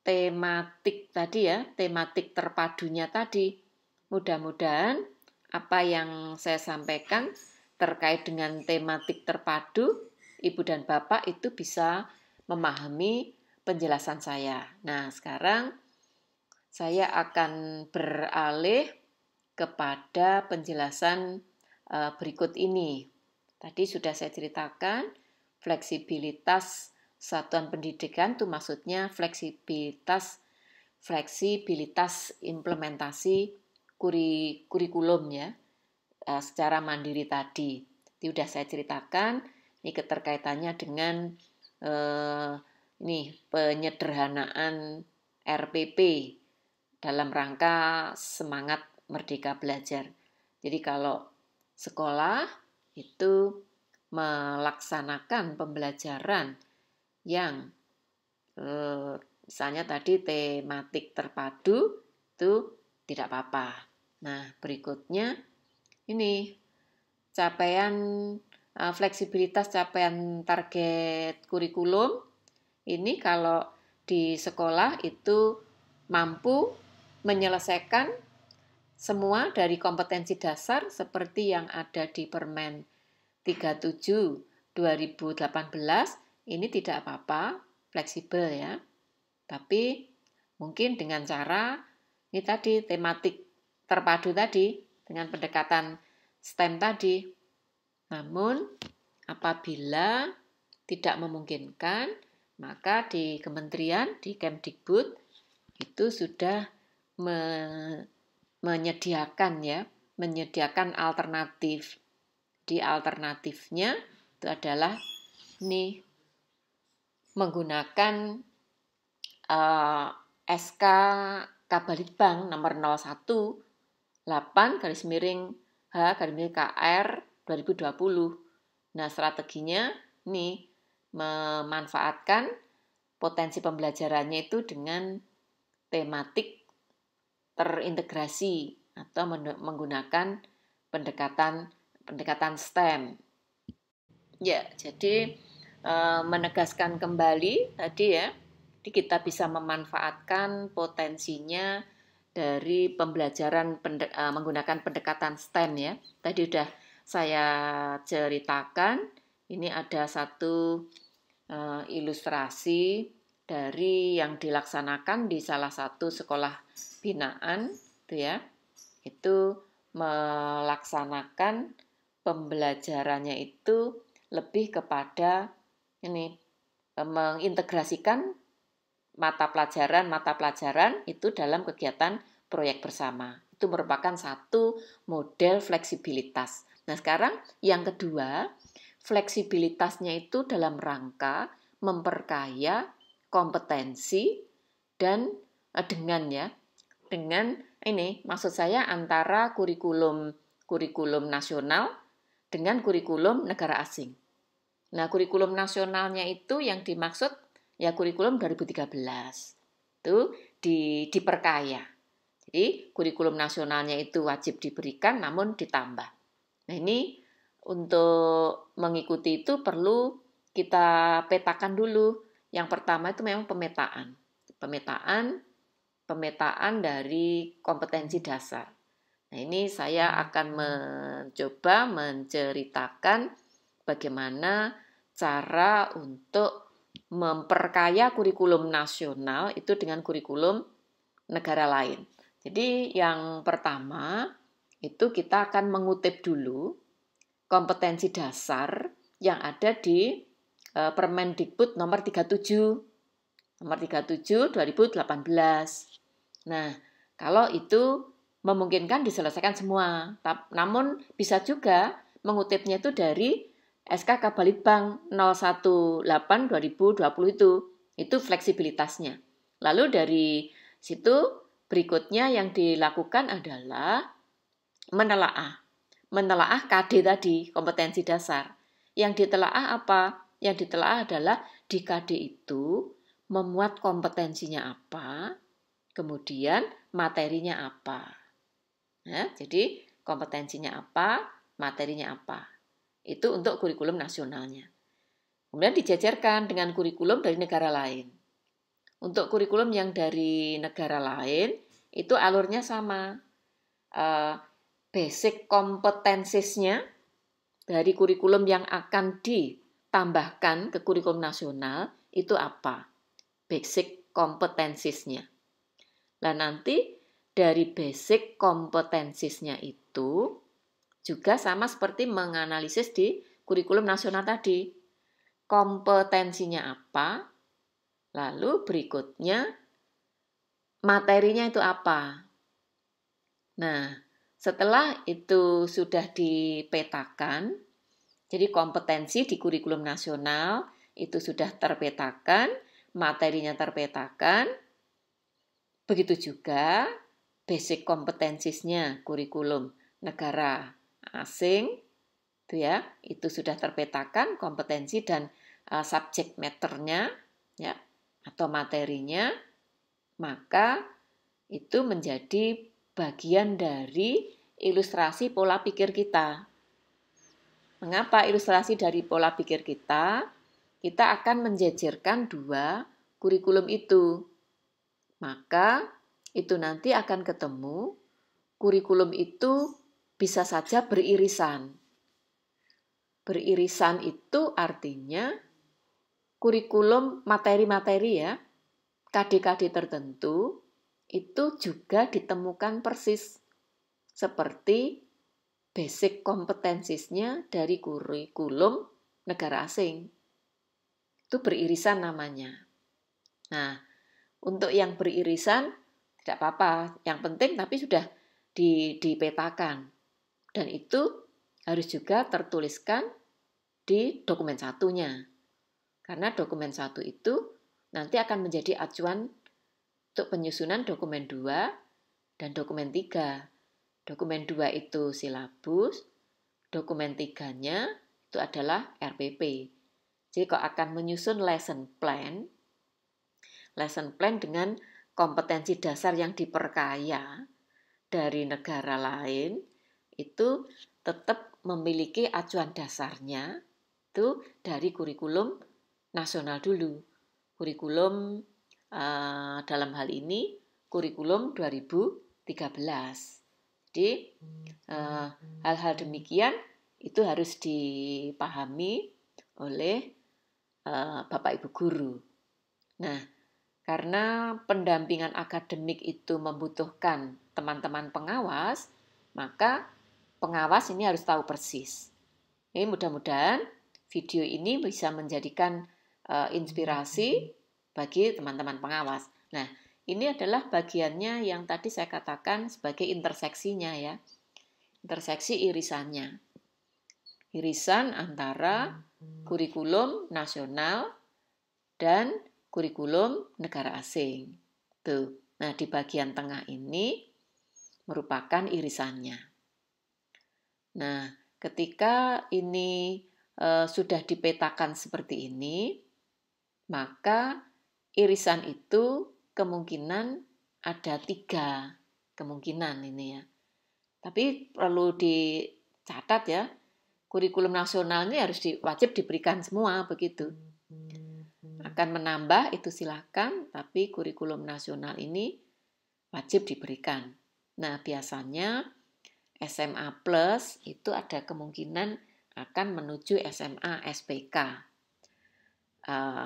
tematik tadi ya, tematik terpadunya tadi. Mudah-mudahan apa yang saya sampaikan terkait dengan tematik terpadu, Ibu dan Bapak itu bisa memahami penjelasan saya. Nah, sekarang saya akan beralih kepada penjelasan berikut ini. Tadi sudah saya ceritakan, fleksibilitas satuan pendidikan itu maksudnya fleksibilitas implementasi kurikulum ya, secara mandiri tadi. Itu sudah saya ceritakan, ini keterkaitannya dengan ini penyederhanaan RPP dalam rangka semangat merdeka belajar. Jadi kalau sekolah itu melaksanakan pembelajaran yang misalnya tadi tematik terpadu itu tidak apa-apa. Nah, berikutnya ini capaian fleksibilitas capaian target kurikulum. Ini kalau di sekolah itu mampu menyelesaikan semua dari kompetensi dasar seperti yang ada di Permen 37 2018, ini tidak apa-apa, fleksibel ya. Tapi Mungkin dengan cara ini tadi tematik terpadu tadi dengan pendekatan STEM tadi. Namun apabila tidak memungkinkan, maka di kementerian, di Kemdikbud itu sudah menyediakan alternatif. Di alternatifnya itu adalah ini menggunakan SK Kabalitbang nomor 01/8/H/KR 2020. Nah, strateginya ini memanfaatkan potensi pembelajarannya itu dengan tematik terintegrasi atau menggunakan pendekatan STEM. Ya, jadi menegaskan kembali tadi ya, kita bisa memanfaatkan potensinya dari pembelajaran menggunakan pendekatan STEM ya. Tadi sudah saya ceritakan, ini ada satu ilustrasi dari yang dilaksanakan di salah satu sekolah binaan itu ya. Itu melaksanakan pembelajarannya itu lebih kepada ini mengintegrasikan mata pelajaran itu dalam kegiatan proyek bersama. Itu merupakan satu model fleksibilitas. Nah, sekarang yang kedua, fleksibilitasnya itu dalam rangka memperkaya kompetensi dan dengan ini maksud saya antara kurikulum nasional dengan kurikulum negara asing. Nah, kurikulum nasionalnya itu yang dimaksud ya kurikulum 2013. Itu diperkaya. Jadi, kurikulum nasionalnya itu wajib diberikan namun ditambah. Nah, ini untuk mengikuti itu perlu kita petakan dulu. Yang pertama itu memang pemetaan. Pemetaan dari kompetensi dasar. Nah, ini saya akan mencoba menceritakan bagaimana cara untuk memperkaya kurikulum nasional itu dengan kurikulum negara lain. Jadi yang pertama itu kita akan mengutip dulu kompetensi dasar yang ada di Permendikbud nomor 37 2018. Nah, kalau itu memungkinkan diselesaikan semua. Namun bisa juga mengutipnya itu dari SK Kabalitbang 01/8/2020 itu fleksibilitasnya. Lalu dari situ berikutnya yang dilakukan adalah menelaah KD tadi, kompetensi dasar. Yang ditelaah apa? Yang ditelaah adalah di KD itu memuat kompetensinya apa, kemudian materinya apa. Ya, jadi kompetensinya apa, materinya apa. Itu untuk kurikulum nasionalnya. Kemudian dijajarkan dengan kurikulum dari negara lain. Untuk kurikulum yang dari negara lain, itu alurnya sama. Basic kompetensisnya dari kurikulum yang akan ditambahkan ke kurikulum nasional, itu apa? Basic kompetensisnya. Nah, nanti dari basic kompetensisnya itu juga sama seperti menganalisis di kurikulum nasional tadi. Kompetensinya apa? Lalu berikutnya materinya itu apa? Nah, setelah itu sudah dipetakan, jadi kompetensi di kurikulum nasional itu sudah terpetakan, materinya terpetakan. Begitu juga basic kompetensisnya kurikulum negara asing itu sudah terpetakan kompetensi dan subject matter-nya ya atau materinya, maka itu menjadi bagian dari ilustrasi pola pikir kita. Mengapa ilustrasi dari pola pikir kita? Kita akan menjejerkan dua kurikulum itu. Maka itu nanti akan ketemu kurikulum itu bisa saja beririsan. Beririsan itu artinya kurikulum materi-materi ya. KD-KD tertentu itu juga ditemukan persis seperti basic competencies-nya dari kurikulum negara asing. Itu beririsan namanya. Nah, untuk yang beririsan tidak apa-apa, yang penting tapi sudah dipetakan. Dan itu harus juga tertuliskan di dokumen satunya. Karena dokumen satu itu nanti akan menjadi acuan untuk penyusunan dokumen 2 dan dokumen 3. Dokumen 2 itu silabus, dokumen 3-nya itu adalah RPP. Jadi kalau akan menyusun lesson plan dengan kompetensi dasar yang diperkaya dari negara lain, itu tetap memiliki acuan dasarnya itu dari kurikulum nasional dulu. Kurikulum dalam hal ini kurikulum 2013. Jadi hal-hal demikian itu harus dipahami oleh Bapak Ibu guru. Nah, karena pendampingan akademik itu membutuhkan teman-teman pengawas, maka pengawas ini harus tahu persis. Jadi mudah-mudahan video ini bisa menjadikan inspirasi bagi teman-teman pengawas. Nah, ini adalah bagiannya yang tadi saya katakan sebagai interseksinya ya. Interseksi irisannya. Irisan antara kurikulum nasional dan kurikulum negara asing. Tuh. Nah, di bagian tengah ini merupakan irisannya. Nah, ketika ini sudah dipetakan seperti ini, maka irisan itu kemungkinan ada 3 kemungkinan ini ya. Tapi perlu dicatat ya, kurikulum nasional ini harus wajib diberikan semua begitu. Akan menambah itu silakan, tapi kurikulum nasional ini wajib diberikan. Nah, biasanya SMA Plus itu ada kemungkinan akan menuju SMA SPK.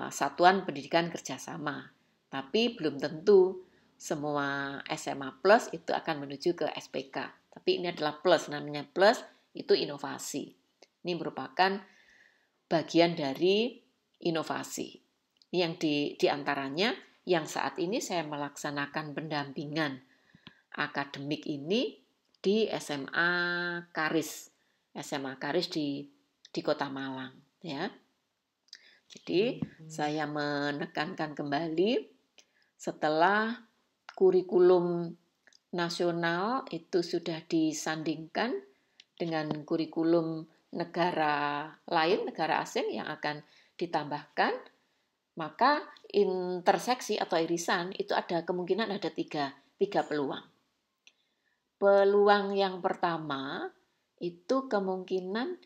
Satuan Pendidikan Kerjasama. Tapi belum tentu semua SMA Plus itu akan menuju ke SPK. Tapi ini adalah plus, namanya plus itu inovasi. Ini merupakan bagian dari inovasi. Yang di antaranya yang saat ini saya melaksanakan pendampingan akademik ini di SMA Karis. SMA Karis di Kota Malang ya. Jadi saya menekankan kembali setelah kurikulum nasional itu sudah disandingkan dengan kurikulum negara lain, negara asing yang akan ditambahkan, maka interseksi atau irisan itu ada kemungkinan ada tiga peluang. Peluang yang pertama itu kemungkinan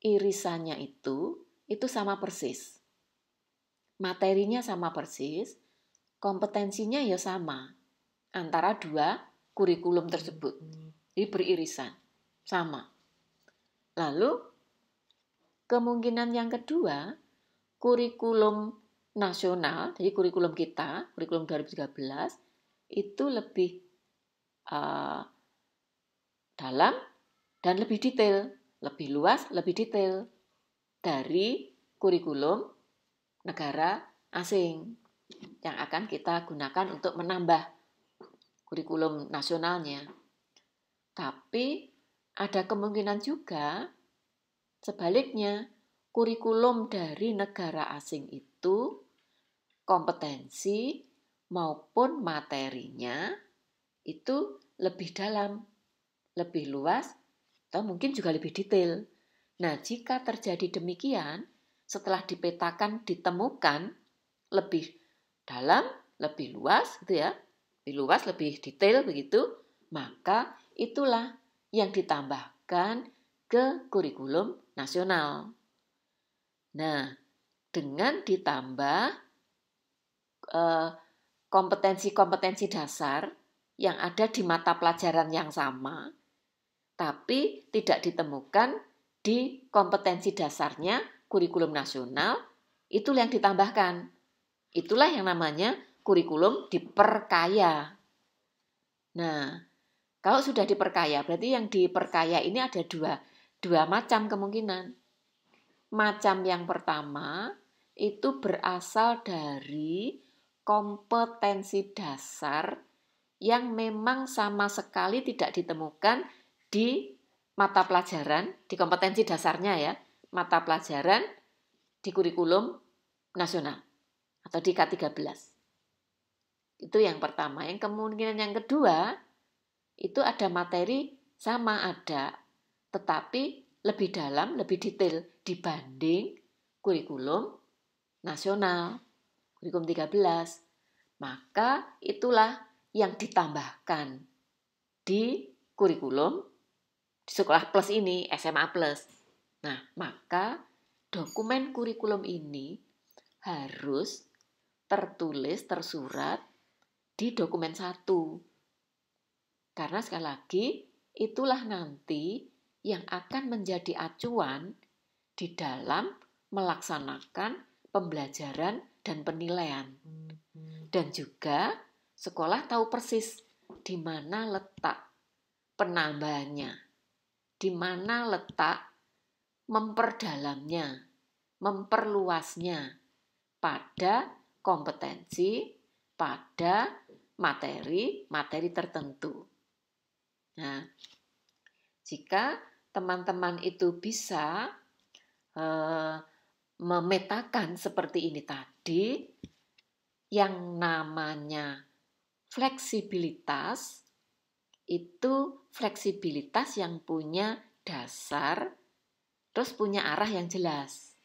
irisannya itu sama persis. Materinya sama persis, kompetensinya ya sama antara 2 kurikulum tersebut. Jadi beririsan, sama. Lalu kemungkinan yang kedua, kurikulum nasional, jadi kurikulum kita, kurikulum 2013 itu lebih dalam dan lebih detail, lebih luas, lebih detail dari kurikulum negara asing yang akan kita gunakan untuk menambah kurikulum nasionalnya. Tapi ada kemungkinan juga sebaliknya, kurikulum dari negara asing itu kompetensi maupun materinya itu lebih dalam, lebih luas, atau mungkin juga lebih detail. Nah, jika terjadi demikian, setelah dipetakan, ditemukan lebih dalam, lebih luas, gitu ya, lebih luas, lebih detail begitu, maka itulah yang ditambahkan ke kurikulum nasional. Nah, dengan ditambah kompetensi-kompetensi dasar yang ada di mata pelajaran yang sama, tapi tidak ditemukan di kompetensi dasarnya kurikulum nasional, itulah yang ditambahkan. Itulah yang namanya kurikulum diperkaya. Nah, kalau sudah diperkaya, berarti yang diperkaya ini ada dua macam kemungkinan. Macam yang pertama itu berasal dari kompetensi dasar yang memang sama sekali tidak ditemukan di mata pelajaran, di kompetensi dasarnya ya, mata pelajaran di kurikulum nasional atau di K13. Itu yang pertama. Yang kemungkinan yang kedua, itu ada materi sama ada, tetapi lebih dalam, lebih detail dibanding kurikulum nasional, kurikulum 13. Maka itulah yang ditambahkan di kurikulum di sekolah plus ini, SMA plus. Nah, maka dokumen kurikulum ini harus tertulis, tersurat di dokumen 1. Karena sekali lagi, itulah nanti yang akan menjadi acuan di dalam melaksanakan pembelajaran dan penilaian. Dan juga sekolah tahu persis di mana letak penambahannya, di mana letak memperdalamnya, memperluasnya pada kompetensi, pada materi tertentu. Nah, jika teman-teman itu bisa memetakan seperti ini tadi, yang namanya fleksibilitas itu fleksibilitas yang punya dasar, terus punya arah yang jelas.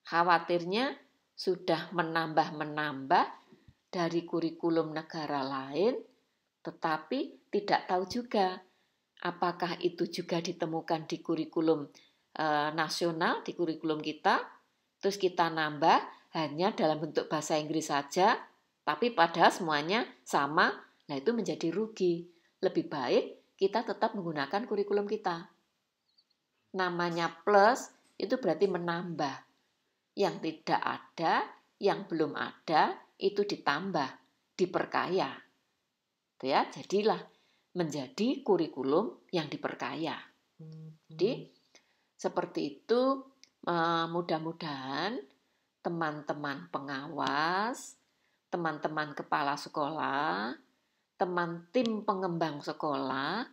Khawatirnya sudah menambah dari kurikulum negara lain, tetapi tidak tahu juga apakah itu juga ditemukan di kurikulum nasional, di kurikulum kita, terus kita nambah hanya dalam bentuk bahasa Inggris saja, tapi padahal semuanya sama, nah itu menjadi rugi. Lebih baik kita tetap menggunakan kurikulum kita. Namanya plus, itu berarti menambah. Yang tidak ada, yang belum ada, itu ditambah, diperkaya. Ya, jadilah menjadi kurikulum yang diperkaya. Jadi, seperti itu mudah-mudahan teman-teman pengawas, teman-teman kepala sekolah, tim pengembang sekolah,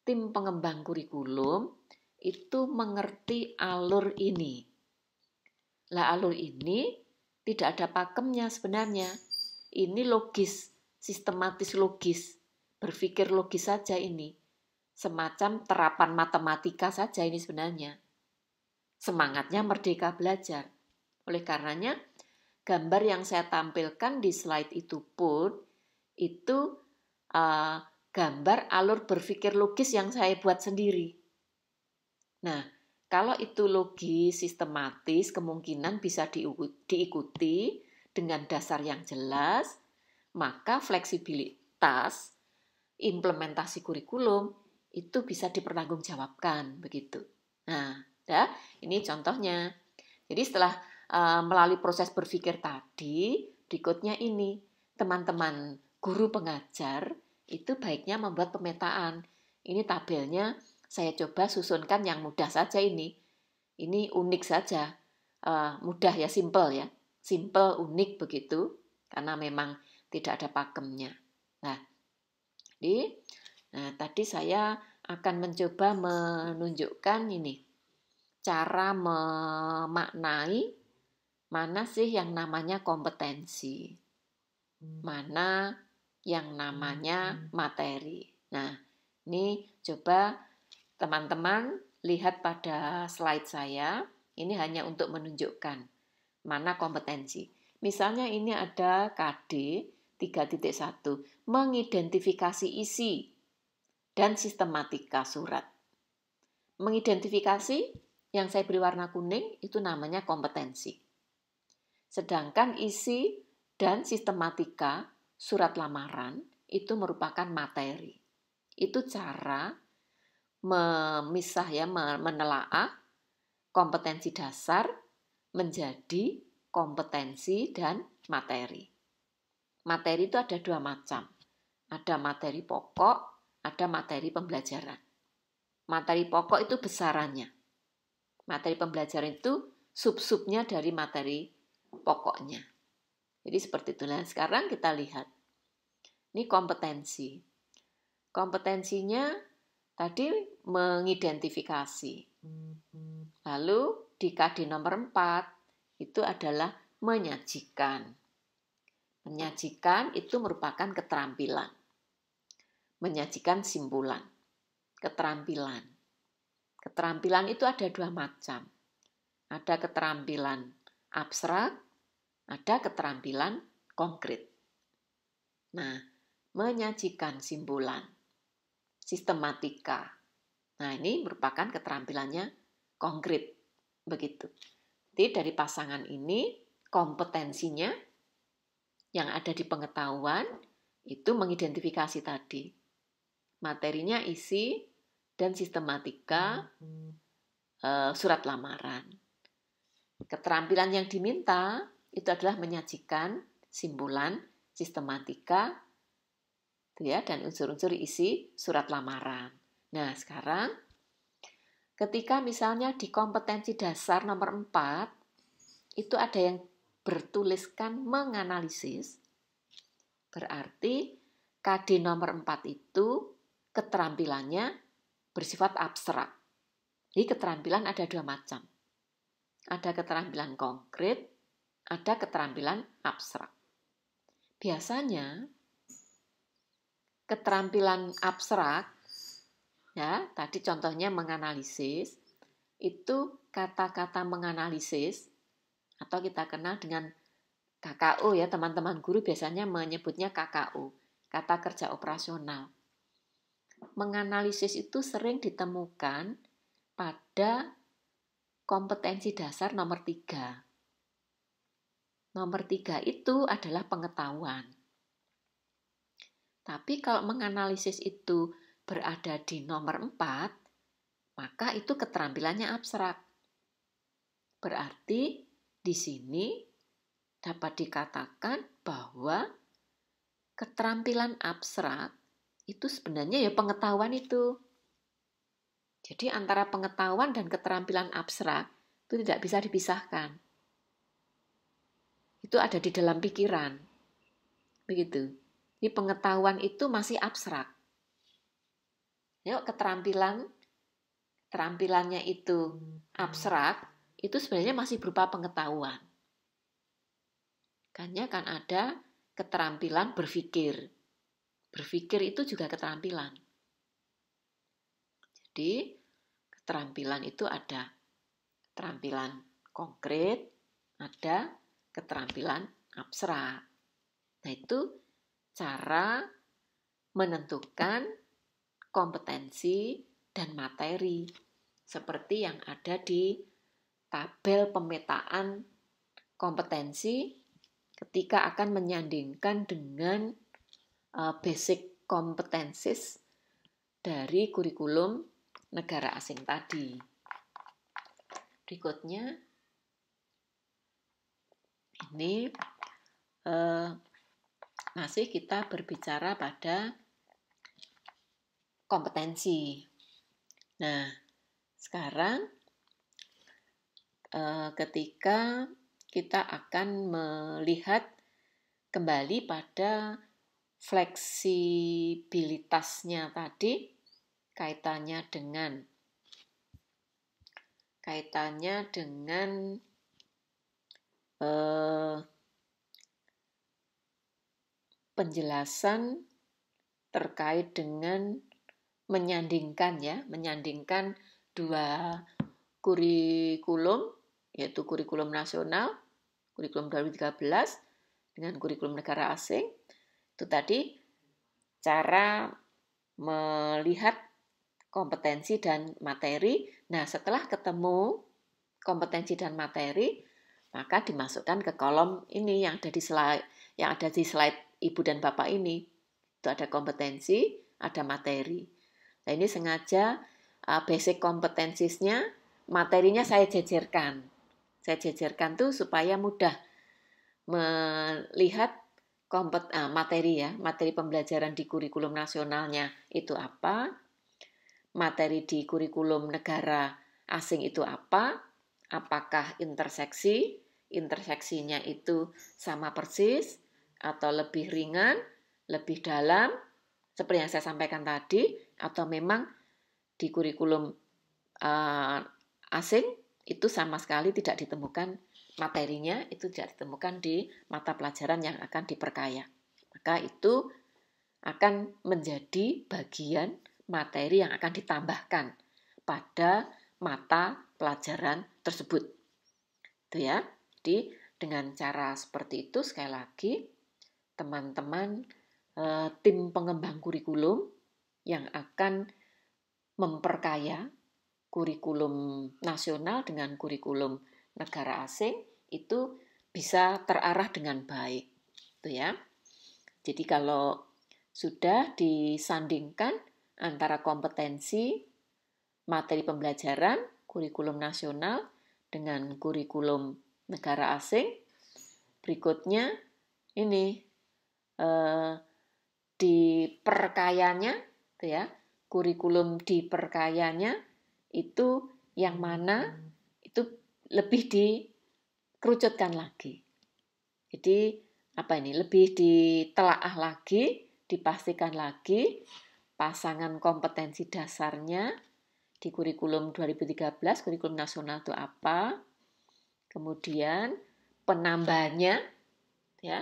tim pengembang kurikulum, itu mengerti alur ini. Lah alur ini tidak ada pakemnya sebenarnya. Ini logis, sistematis logis. Berpikir logis saja ini. Semacam terapan matematika saja ini sebenarnya. Semangatnya merdeka belajar. Oleh karenanya, gambar yang saya tampilkan di slide itu pun, itu gambar alur berpikir logis yang saya buat sendiri. Nah, kalau itu logis, sistematis, kemungkinan bisa diikuti dengan dasar yang jelas, maka fleksibilitas implementasi kurikulum itu bisa dipertanggungjawabkan begitu. Nah, ya, ini contohnya. Jadi setelah melalui proses berpikir tadi, berikutnya ini, teman-teman guru pengajar itu baiknya membuat pemetaan. Ini tabelnya saya coba susunkan yang mudah saja ini. Ini unik saja, mudah ya, simple ya. Simple, unik begitu, karena memang tidak ada pakemnya. Nah, tadi saya akan mencoba menunjukkan ini, cara memaknai mana sih yang namanya kompetensi, mana yang namanya materi. Nah, ini coba teman-teman lihat pada slide saya. Ini hanya untuk menunjukkan mana kompetensi. Misalnya ini ada KD 3.1, mengidentifikasi isi dan sistematika surat. Mengidentifikasi yang saya beri warna kuning itu namanya kompetensi. Sedangkan isi dan sistematika surat lamaran itu merupakan materi. Itu cara memisah ya, menelaah kompetensi dasar menjadi kompetensi dan materi. materi itu ada dua macam. Ada materi pokok, ada materi pembelajaran. Materi pokok itu besarannya. Materi pembelajaran itu sub-subnya dari materi pokoknya. Jadi seperti itu. Nah, sekarang kita lihat. Ini kompetensi. Kompetensinya tadi mengidentifikasi. Lalu di KD nomor 4 itu adalah menyajikan. Menyajikan itu merupakan keterampilan. Menyajikan simpulan. Keterampilan. Keterampilan itu ada dua macam. Ada keterampilan abstrak, ada keterampilan konkret. Nah, menyajikan simpulan. Sistematika. Nah, ini merupakan keterampilannya konkret. Begitu. Jadi dari pasangan ini, kompetensinya yang ada di pengetahuan itu mengidentifikasi tadi. Materinya isi dan sistematika surat lamaran. Keterampilan yang diminta itu adalah menyajikan simpulan, sistematika, ya, dan unsur-unsur isi surat lamaran. Nah, sekarang ketika misalnya di kompetensi dasar nomor 4 itu ada yang bertuliskan menganalisis, berarti KD nomor 4 itu keterampilannya bersifat abstrak. Jadi keterampilan ada dua macam. Ada keterampilan konkret, ada keterampilan abstrak. Biasanya keterampilan abstrak, ya, tadi contohnya menganalisis, itu kata-kata menganalisis atau kita kenal dengan KKO, ya, teman-teman guru biasanya menyebutnya KKO, kata kerja operasional. Menganalisis itu sering ditemukan pada kompetensi dasar nomor 3. Nomor 3 itu adalah pengetahuan. Tapi kalau menganalisis itu berada di nomor 4, maka itu keterampilannya abstrak. Berarti di sini dapat dikatakan bahwa keterampilan abstrak itu sebenarnya ya pengetahuan itu. Jadi antara pengetahuan dan keterampilan abstrak itu tidak bisa dipisahkan. Itu ada di dalam pikiran. Begitu. Jadi pengetahuan itu masih abstrak. Yuk, keterampilannya itu abstrak, itu sebenarnya masih berupa pengetahuan. Kan ada keterampilan berpikir. Berpikir itu juga keterampilan. Jadi, keterampilan itu ada keterampilan konkret, ada keterampilan abstrak. Nah, itu cara menentukan kompetensi dan materi seperti yang ada di tabel pemetaan kompetensi ketika akan menyandingkan dengan basic competencies dari kurikulum negara asing tadi. Berikutnya, ini masih kita berbicara pada kompetensi. Nah, sekarang ketika kita akan melihat kembali pada fleksibilitasnya tadi, kaitannya dengan penjelasan terkait dengan menyandingkan dua kurikulum, yaitu kurikulum nasional, kurikulum 2013 dengan kurikulum negara asing. Itu tadi cara melihat kompetensi dan materi. Nah, setelah ketemu kompetensi dan materi, maka dimasukkan ke kolom ini yang ada di slide Ibu dan Bapak ini. Itu ada kompetensi, ada materi. Nah, ini sengaja basic kompetensisnya, materinya saya jejerkan. Saya jejerkan tuh supaya mudah melihat materi ya, materi pembelajaran di kurikulum nasionalnya itu apa, materi di kurikulum negara asing itu apa, apakah interseksinya itu sama persis, atau lebih ringan, lebih dalam, seperti yang saya sampaikan tadi, atau memang di kurikulum asing itu sama sekali tidak ditemukan materinya, itu tidak ditemukan di mata pelajaran yang akan diperkaya. Maka itu akan menjadi bagian materi yang akan ditambahkan pada mata pelajaran tersebut. Itu ya. Jadi dengan cara seperti itu sekali lagi teman-teman tim pengembang kurikulum yang akan memperkaya kurikulum nasional dengan kurikulum negara asing itu bisa terarah dengan baik. Itu ya. Jadi kalau sudah disandingkan antara kompetensi materi pembelajaran kurikulum nasional dengan kurikulum negara asing, berikutnya ini diperkayanya, ya, kurikulum diperkayanya itu yang mana itu lebih dikerucutkan lagi. Jadi apa ini? Lebih ditelaah lagi, dipastikan lagi pasangan kompetensi dasarnya di kurikulum 2013, kurikulum nasional itu apa? Kemudian penambahannya, ya,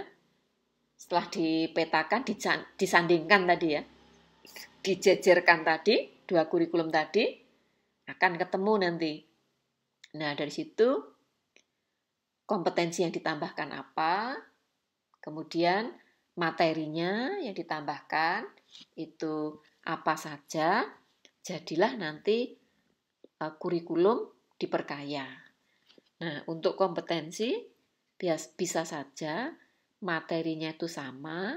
setelah dipetakan, disandingkan tadi ya, dijejerkan tadi, dua kurikulum tadi, akan ketemu nanti. Nah, dari situ kompetensi yang ditambahkan apa, kemudian materinya yang ditambahkan itu apa saja, jadilah nanti kurikulum diperkaya. Nah, untuk kompetensi bisa saja materinya itu sama,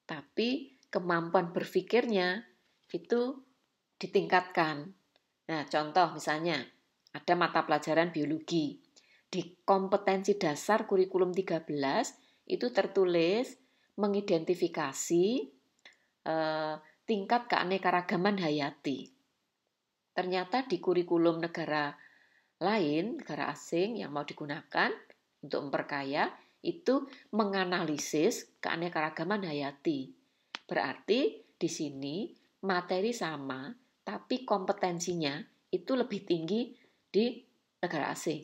tapi kemampuan berpikirnya itu ditingkatkan. Nah, contoh misalnya ada mata pelajaran biologi. Di kompetensi dasar kurikulum 13 itu tertulis mengidentifikasi tingkat keanekaragaman hayati. Ternyata di kurikulum negara lain, negara asing yang mau digunakan untuk memperkaya, itu menganalisis keanekaragaman hayati. Berarti di sini materi sama, tapi kompetensinya itu lebih tinggi di negara asing.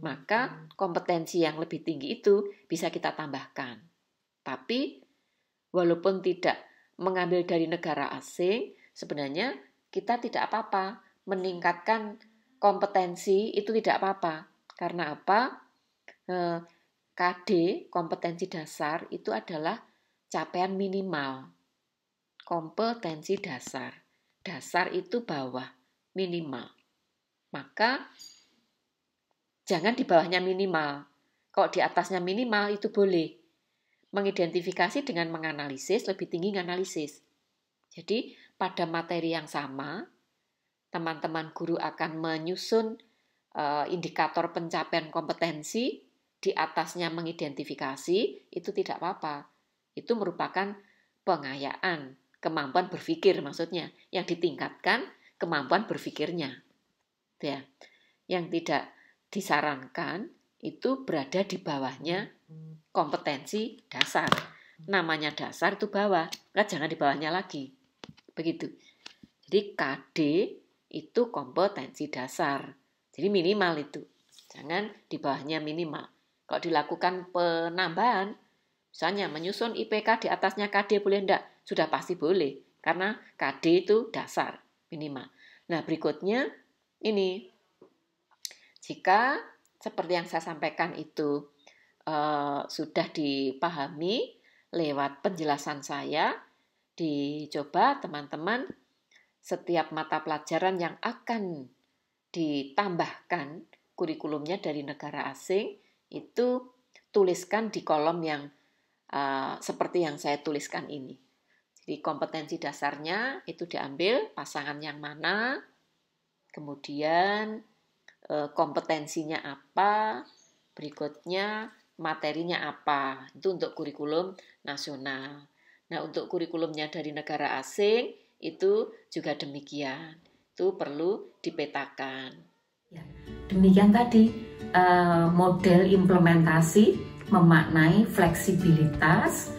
Maka kompetensi yang lebih tinggi itu bisa kita tambahkan. Tapi walaupun tidak mengambil dari negara asing, sebenarnya kita tidak apa-apa meningkatkan kompetensi itu tidak apa-apa. Karena apa? KD, kompetensi dasar, itu adalah capaian minimal. Kompetensi dasar. Dasar itu bawah, minimal. Maka jangan di bawahnya minimal. Kalau di atasnya minimal itu boleh. Mengidentifikasi dengan menganalisis, lebih tinggi menganalisis. Jadi pada materi yang sama, teman-teman guru akan menyusun indikator pencapaian kompetensi, di atasnya mengidentifikasi, itu tidak apa-apa. Itu merupakan pengayaan, kemampuan berpikir maksudnya, yang ditingkatkan kemampuan berpikirnya. Ya. Yang tidak disarankan itu berada di bawahnya kompetensi dasar. Namanya dasar itu bawah, jangan di bawahnya lagi. Begitu. Jadi KD itu kompetensi dasar. Jadi minimal itu. Jangan di bawahnya minimal. Kalau dilakukan penambahan, misalnya menyusun IPK di atasnya KD boleh enggak? Sudah pasti boleh. Karena KD itu dasar, minimal. Nah, berikutnya ini. Jika seperti yang saya sampaikan itu sudah dipahami lewat penjelasan saya, dicoba teman-teman setiap mata pelajaran yang akan ditambahkan kurikulumnya dari negara asing, itu tuliskan di kolom yang seperti yang saya tuliskan ini. Jadi kompetensi dasarnya itu diambil pasangan yang mana, kemudian kompetensinya apa, berikutnya materinya apa. Itu untuk kurikulum nasional. Nah, untuk kurikulumnya dari negara asing itu juga demikian. Itu perlu dipetakan. Ya, demikian tadi model implementasi memaknai fleksibilitas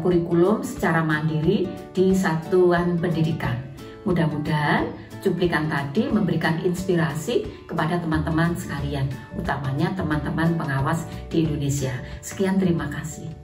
kurikulum secara mandiri di satuan pendidikan. Mudah-mudahan cuplikan tadi memberikan inspirasi kepada teman-teman sekalian, utamanya teman-teman pengawas di Indonesia. Sekian, terima kasih.